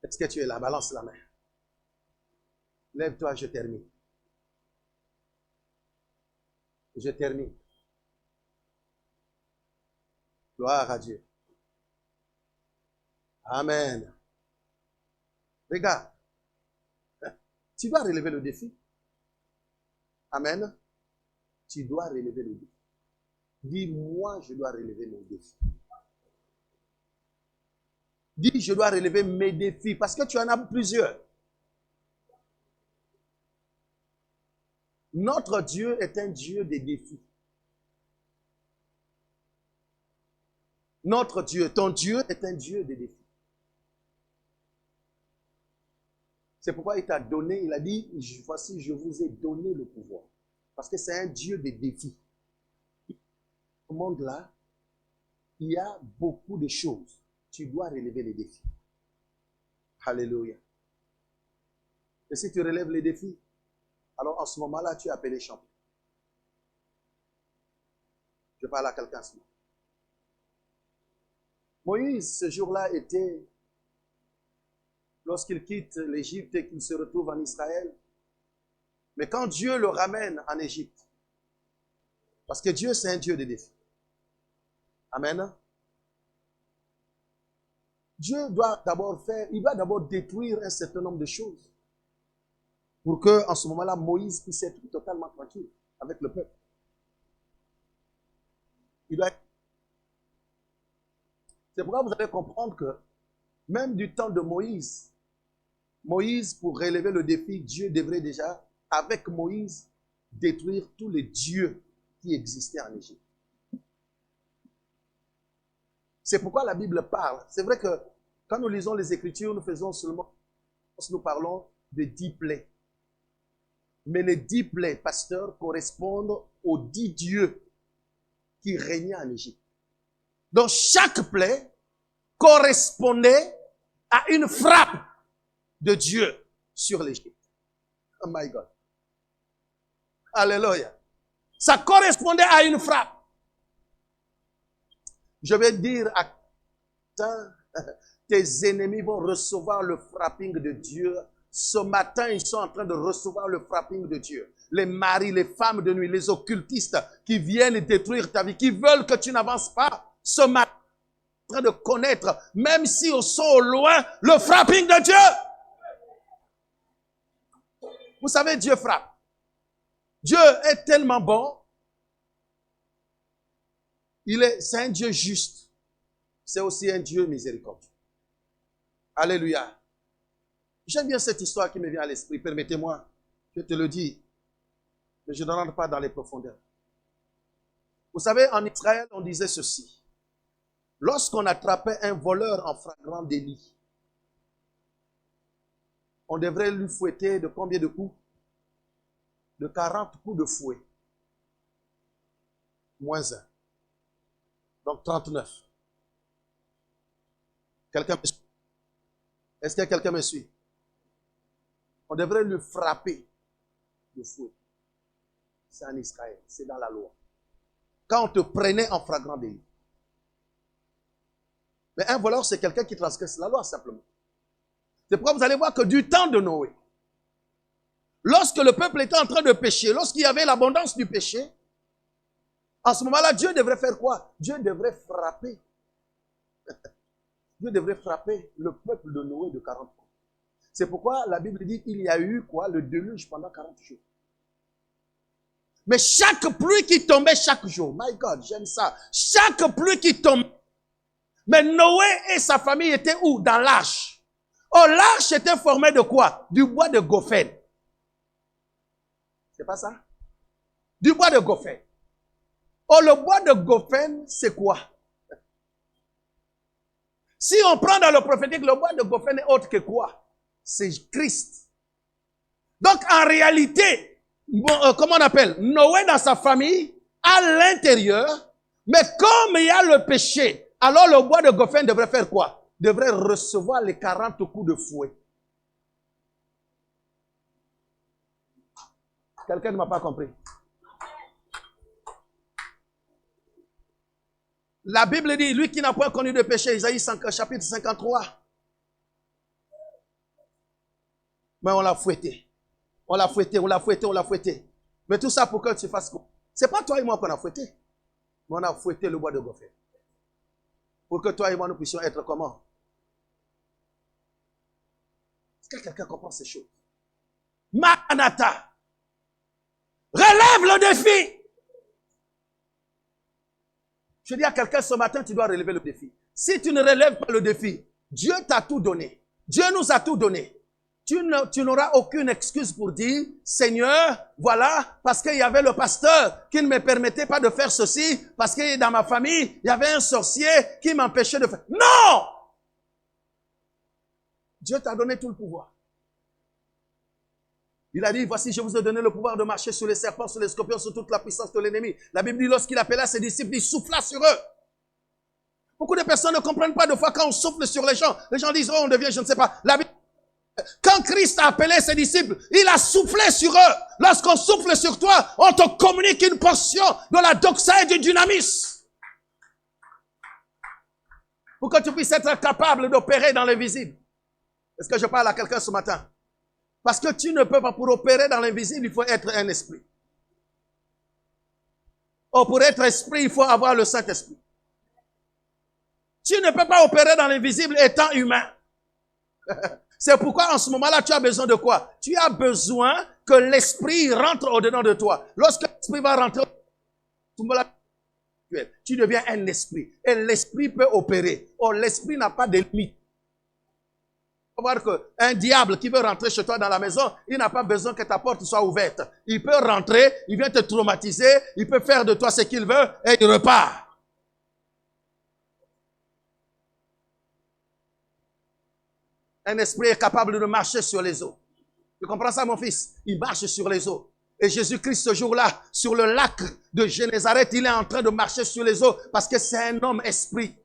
Est-ce que tu es là? Balance la main. Lève-toi, je termine. Je termine. Gloire à Dieu. Amen. Regarde. Tu dois relever le défi. Amen. Tu dois relever le défi. Dis, moi, je dois relever mon défi. Dis, je dois relever mes défis. Parce que tu en as plusieurs. Notre Dieu est un Dieu des défis. Notre Dieu, ton Dieu est un Dieu des défis. C'est pourquoi il t'a donné, il a dit, voici, je vous ai donné le pouvoir. Parce que c'est un Dieu des défis. Au monde-là, il y a beaucoup de choses. Tu dois relever les défis. Alléluia. Et si tu relèves les défis, alors en ce moment-là, tu es appelé champion. Je parle à quelqu'un ce moment. Moïse, ce jour-là, était, lorsqu'il quitte l'Égypte et qu'il se retrouve en Israël, mais quand Dieu le ramène en Égypte, parce que Dieu, c'est un Dieu de défis. Amen. Dieu doit d'abord il doit d'abord détruire un certain nombre de choses pour que, en ce moment-là, Moïse puisse être totalement tranquille avec le peuple. C'est pourquoi vous allez comprendre que même du temps de Moïse, pour relever le défi, Dieu devrait déjà, avec Moïse, détruire tous les dieux qui existaient en Égypte. C'est pourquoi la Bible parle. C'est vrai que quand nous lisons les Écritures, nous parlons de 10 plaies. Mais les 10 plaies, pasteur, correspondent aux 10 dieux qui régnaient en Égypte. Donc chaque plaie correspondait à une frappe de Dieu sur l'Égypte. Oh my God. Alléluia. Ça correspondait à une frappe. Je vais dire à tes ennemis vont recevoir le frapping de Dieu Ce matin, ils sont en train de recevoir le frapping de Dieu. Les maris, les femmes de nuit, les occultistes qui viennent détruire ta vie, qui veulent que tu n'avances pas. Ce matin, ils sont en train de connaître, même si ils sont au loin, le frapping de Dieu. Vous savez, Dieu frappe. Dieu est tellement bon. C'est un Dieu juste. C'est aussi un Dieu miséricordieux. Alléluia. J'aime bien cette histoire qui me vient à l'esprit. Permettez-moi, je te le dis. Mais je ne rentre pas dans les profondeurs. Vous savez, en Israël, on disait ceci. Lorsqu'on attrapait un voleur en flagrant délit, on devrait lui fouetter de combien de coups? De 40 coups de fouet. Moins 1. Donc 39. Quelqu'un me suit? Est-ce que quelqu'un me suit? On devrait lui frapper de fouet. C'est en Israël, c'est dans la loi. Quand on te prenait en flagrant délit. Mais un voleur, c'est quelqu'un qui transgresse la loi, simplement. C'est pourquoi vous allez voir que du temps de Noé, lorsque le peuple était en train de pécher, lorsqu'il y avait l'abondance du péché, en ce moment-là, Dieu devrait faire quoi? Dieu devrait frapper. Dieu devrait frapper le peuple de Noé de 40 ans. C'est pourquoi la Bible dit qu'il y a eu quoi? Le déluge pendant 40 jours. Mais chaque pluie qui tombait chaque jour, my God, j'aime ça. Chaque pluie qui tombait. Mais Noé et sa famille étaient où? Dans l'arche. Oh, l'arche était formée de quoi? Du bois de Gofen. C'est pas ça? Du bois de Gofen. Oh, le bois de Gofen, c'est quoi? Si on prend dans le prophétique, le bois de Gofen est autre que quoi? C'est Christ. Donc, en réalité, comment on appelle? Noé dans sa famille, à l'intérieur, mais comme il y a le péché, alors le bois de Gofen devrait faire quoi? Devrait recevoir les 40 coups de fouet. Quelqu'un ne m'a pas compris. La Bible dit, lui qui n'a point connu de péché, Isaïe chapitre 53. Mais on l'a fouetté. On l'a fouetté, on l'a fouetté, on l'a fouetté. Mais tout ça pour que tu fasses quoi? C'est pas toi et moi qu'on a fouetté. Mais on a fouetté le bois de Gofen. Pour que toi et moi nous puissions être comment? Est-ce que quelqu'un comprend ces choses? Maranatha. Relève le défi. Je dis à quelqu'un ce matin, tu dois relever le défi. Si tu ne relèves pas le défi, Dieu t'a tout donné. Dieu nous a tout donné. Tu n'auras aucune excuse pour dire, Seigneur, voilà, parce qu'il y avait le pasteur qui ne me permettait pas de faire ceci, parce que dans ma famille, il y avait un sorcier qui m'empêchait de faire. Non! Dieu t'a donné tout le pouvoir. Il a dit, voici, je vous ai donné le pouvoir de marcher sur les serpents, sur les scorpions, sur toute la puissance de l'ennemi. La Bible dit, lorsqu'il appela ses disciples, il souffla sur eux. Beaucoup de personnes ne comprennent pas de fois quand on souffle sur les gens disent, oh, on devient, je ne sais pas. La Bible, quand Christ a appelé ses disciples, il a soufflé sur eux. Lorsqu'on souffle sur toi, on te communique une portion de la doxa et du dynamis. Pour que tu puisses être capable d'opérer dans l'invisible. Est-ce que je parle à quelqu'un ce matin? Parce que tu ne peux pas, pour opérer dans l'invisible, il faut être un esprit. Or, pour être esprit, il faut avoir le Saint-Esprit. Tu ne peux pas opérer dans l'invisible étant humain. C'est pourquoi en ce moment-là, tu as besoin de quoi? Tu as besoin que l'esprit rentre au-dedans de toi. Lorsque l'esprit va rentrer, tu deviens un esprit. Et l'esprit peut opérer. Or, l'esprit n'a pas de limite. Il faut voir qu'un diable qui veut rentrer chez toi dans la maison, il n'a pas besoin que ta porte soit ouverte. Il peut rentrer, il vient te traumatiser, il peut faire de toi ce qu'il veut et il repart. Un esprit est capable de marcher sur les eaux. Tu comprends ça, mon fils? Il marche sur les eaux. Et Jésus-Christ, ce jour-là, sur le lac de Génézareth, il est en train de marcher sur les eaux parce que c'est un homme esprit.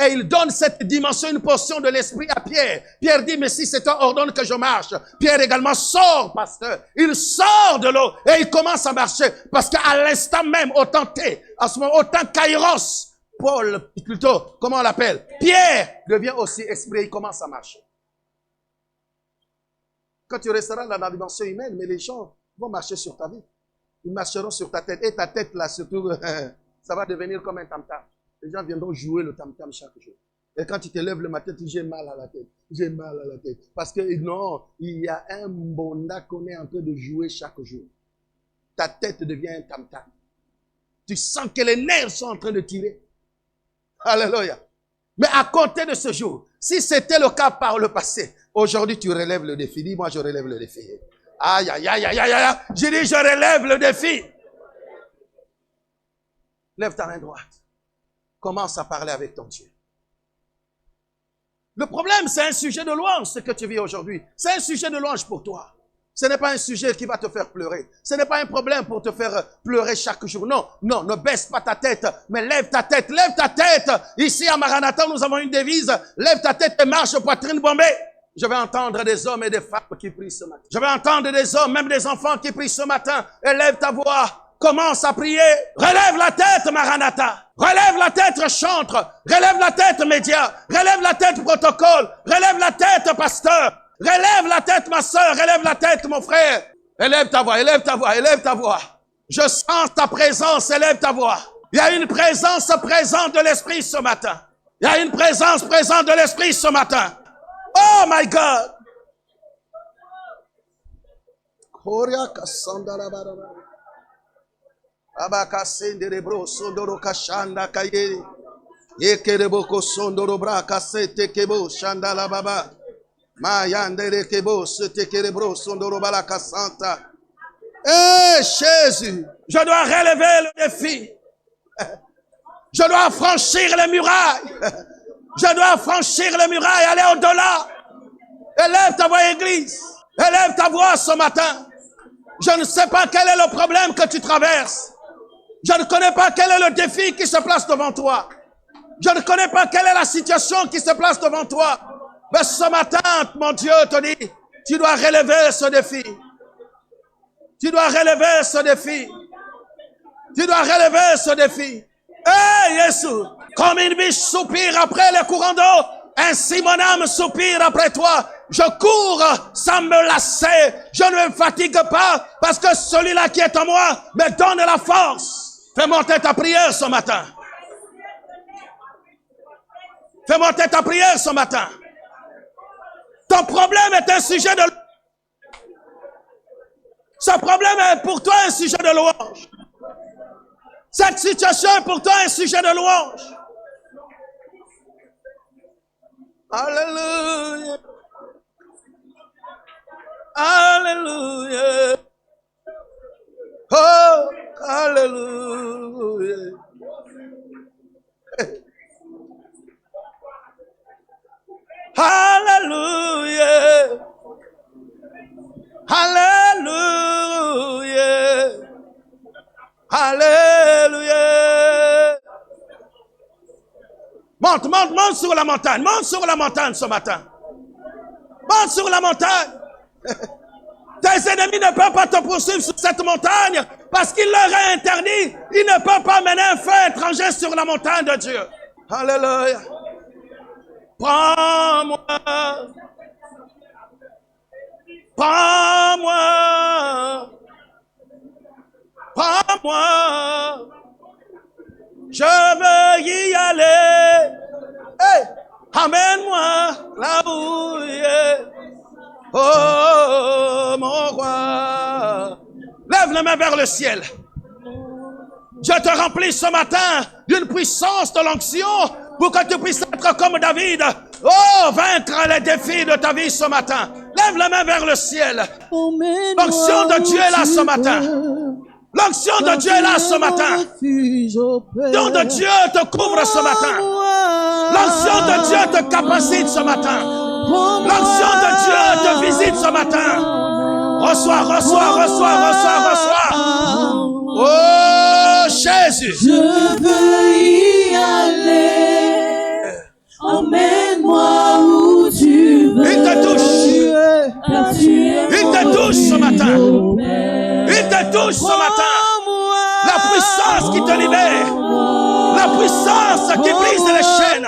Et il donne cette dimension, une portion de l'esprit à Pierre. Pierre dit, mais si c'est toi, ordonne que je marche. Pierre également sort, pasteur. Il sort de l'eau et il commence à marcher. Parce qu'à l'instant même, autant T, à ce moment, autant Kairos, Paul, plutôt, comment on l'appelle? Pierre devient aussi esprit et il commence à marcher. Quand tu resteras dans la dimension humaine, mais les gens vont marcher sur ta vie. Ils marcheront sur ta tête. Et ta tête, là, surtout, ça va devenir comme un tam-tam. Les gens viendront jouer le tam-tam chaque jour. Et quand tu te lèves le matin, tu dis, j'ai mal à la tête. J'ai mal à la tête. Parce que non, il y a un bonda qu'on est en train de jouer chaque jour. Ta tête devient un tam-tam. Tu sens que les nerfs sont en train de tirer. Alléluia. Mais à compter de ce jour, si c'était le cas par le passé, aujourd'hui tu relèves le défi. Dis-moi, je relève le défi. Aïe, aïe, aïe, aïe, aïe, aïe. J'ai dit, je relève le défi. Lève ta main droite. Commence à parler avec ton Dieu. Le problème, c'est un sujet de louange, ce que tu vis aujourd'hui. C'est un sujet de louange pour toi. Ce n'est pas un sujet qui va te faire pleurer. Ce n'est pas un problème pour te faire pleurer chaque jour. Non, non, ne baisse pas ta tête, mais lève ta tête, lève ta tête. Ici à Maranatha, nous avons une devise. Lève ta tête et marche poitrine bombée. Je vais entendre des hommes et des femmes qui prient ce matin. Je vais entendre des hommes, même des enfants qui prient ce matin. Élève ta voix. Commence à prier. Relève la tête, Maranatha. Relève la tête, chantre. Relève la tête, média. Relève la tête, protocole. Relève la tête, pasteur. Relève la tête, ma soeur. Relève la tête, mon frère. Élève ta voix, élève ta voix, élève ta voix. Je sens ta présence, élève ta voix. Il y a une présence présente de l'Esprit ce matin. Il y a une présence présente de l'Esprit ce matin. Oh my God. Abakasendebro sondoro kashanda kaye. Yekereboko sondoro bra kasete kebo shanda la baba. Mayandere kebo sete kerebro sondoro balaka santa. Eh Jésus, je dois relever le défi. Je dois franchir les murailles. Je dois franchir les murailles, aller au-delà. Élève ta voix, Église. Élève ta voix ce matin. Je ne sais pas quel est le problème que tu traverses. Je ne connais pas quel est le défi qui se place devant toi. Je ne connais pas quelle est la situation qui se place devant toi. Mais ce matin, mon Dieu te dit, tu dois relever ce défi. Tu dois relever ce défi. Tu dois relever ce défi. Hey, Jésus, comme une biche soupire après les courants d'eau, ainsi mon âme soupire après toi. Je cours sans me lasser. Je ne me fatigue pas parce que celui-là qui est en moi me donne la force. Fais monter ta prière ce matin. Fais monter ta prière ce matin. Ton problème est un sujet de... Ce problème est pour toi un sujet de louange. Cette situation est pour toi un sujet de louange. Alléluia. Alléluia. Oh, alléluia. Alléluia. Alléluia. Alléluia. Monte, monte, monte sur la montagne. Monte sur la montagne ce matin. Monte sur la montagne. Tes ennemis ne peuvent pas te poursuivre sur cette montagne parce qu'il leur est interdit. Ils ne peuvent pas mener un feu étranger sur la montagne de Dieu. Alléluia. Prends-moi. Prends-moi. Prends-moi. Je veux y aller. Hey, amène-moi là où il est. Oh, mon roi. Lève les mains vers le ciel. Je te remplis ce matin d'une puissance de l'onction pour que tu puisses être comme David. Oh, vaincre les défis de ta vie ce matin. Lève les mains vers le ciel. L'onction de Dieu est là ce matin. L'onction de Dieu est là ce matin. L'onction de Dieu te couvre ce matin. L'onction de Dieu te capacite ce matin. L'onction de Dieu te visite ce matin. Reçois, reçois, reçois, reçois, reçois. Oh Jésus. Je veux y aller. Emmène-moi où tu veux. Il te touche. Il te touche ce matin. Il te touche ce matin. La puissance qui te libère. La puissance qui brise les chaînes.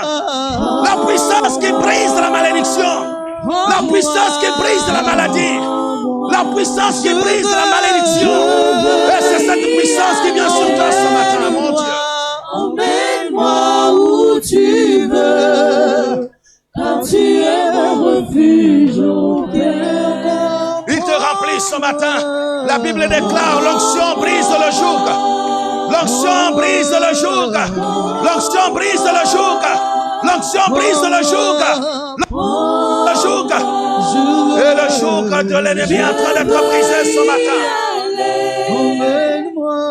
La puissance qui brise la malédiction. La puissance qui brise la maladie. La puissance qui brise la malédiction. Et c'est cette puissance qui vient sur toi ce matin, mon Dieu. Emmène-moi où tu veux, car tu es mon refuge au Père. Il te remplit ce matin. La Bible déclare, l'onction brise le joug. L'onction brise le joug. L'onction brise le joug. L'onction brise le joug. Le joug. Et le joug de l'ennemi est en train d'être brisé ce matin. Emmène-moi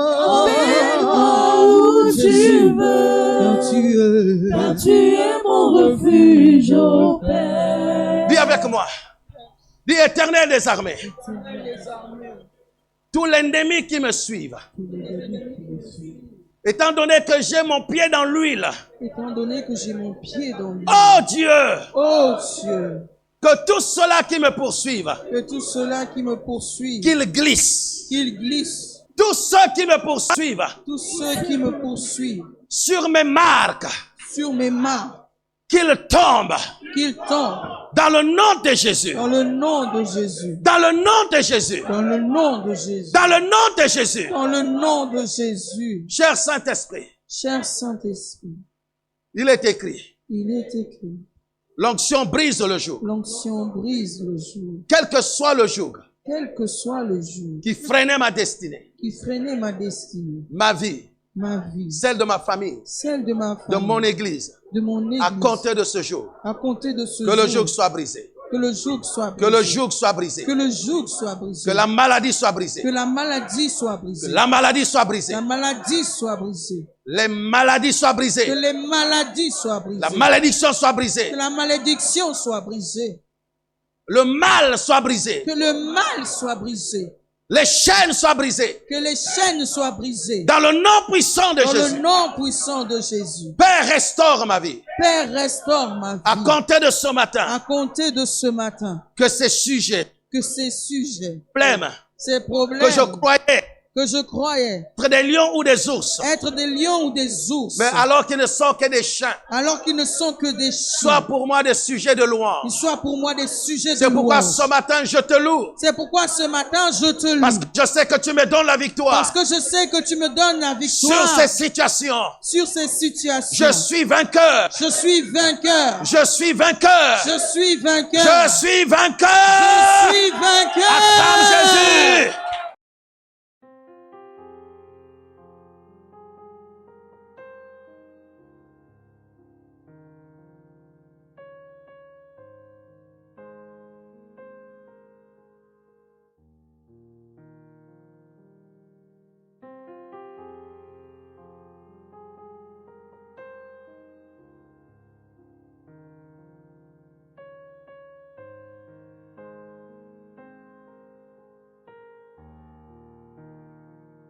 où tu veux, car tu es mon refuge au Père. Dis avec moi. Dis Éternel des armées. Tous l'ennemi qui me suivent. Étant donné que j'ai mon pied dans l'huile. Étant donné que j'ai mon pied dans l'huile. Oh Dieu. Oh Dieu. Que tous ceux-là qui me poursuivent. Que tous ceux-là qui me poursuivent. Qu'ils glissent. Qu'ils glissent. Tous ceux qui me poursuivent. Tous ceux qui me poursuivent. Sur mes marques. Sur mes marques. Qu'ils tombent. Qu'ils tombent. Dans le nom de Jésus. Dans le nom de Jésus. Dans le nom de Jésus. Dans le nom de Jésus. Dans le nom de Jésus. Dans le nom de Jésus. Cher Saint-Esprit. Cher Saint-Esprit. Il est écrit. Il est écrit. L'onction brise le joug. L'onction brise le joug. Quel que soit le joug. Quel que soit le joug. Qui freinait ma destinée. Qui freinait ma destinée. Ma vie. Ma vie. Celle de ma famille. Celle de ma famille. De mon église. De mon église. À compter de ce jour. À compter de ce jour. Que le joug soit brisé. Que le joug soit brisé. Que le joug soit brisé. Que le joug soit brisé. Que la maladie soit brisée. Que la maladie soit brisée. Que la maladie soit brisée. La maladie soit brisée. Les maladies soient brisées. Que les maladies soient brisées. La malédiction soit brisée. Que la malédiction soit brisée. Le mal soit brisé. Que le mal soit brisé. Les chaînes soient brisées. Que les chaînes soient brisées. Dans le nom puissant de Jésus. Dans le nom puissant de Jésus. Père, restaure ma vie. Père, restaure ma vie. À compter de ce matin. À compter de ce matin. Que ces sujets. Que ces sujets. Problèmes. Ces problèmes. Que je croyais. Que je croyais être des lions ou des ours. Être des lions ou des ours. Mais alors qu'ils ne sont que des chiens. Alors qu'ils ne sont que des chiens. Soit pour moi des sujets de louange. Ils soient pour moi des sujets de louange. C'est pourquoi ce matin je te loue. C'est pourquoi ce matin je te loue. Parce que je sais que tu me donnes la victoire. Parce que je sais que tu me donnes la victoire. Sur ces situations. Sur ces situations. Je suis vainqueur. Je suis vainqueur. Je suis vainqueur. Je suis vainqueur. Je suis vainqueur. Je suis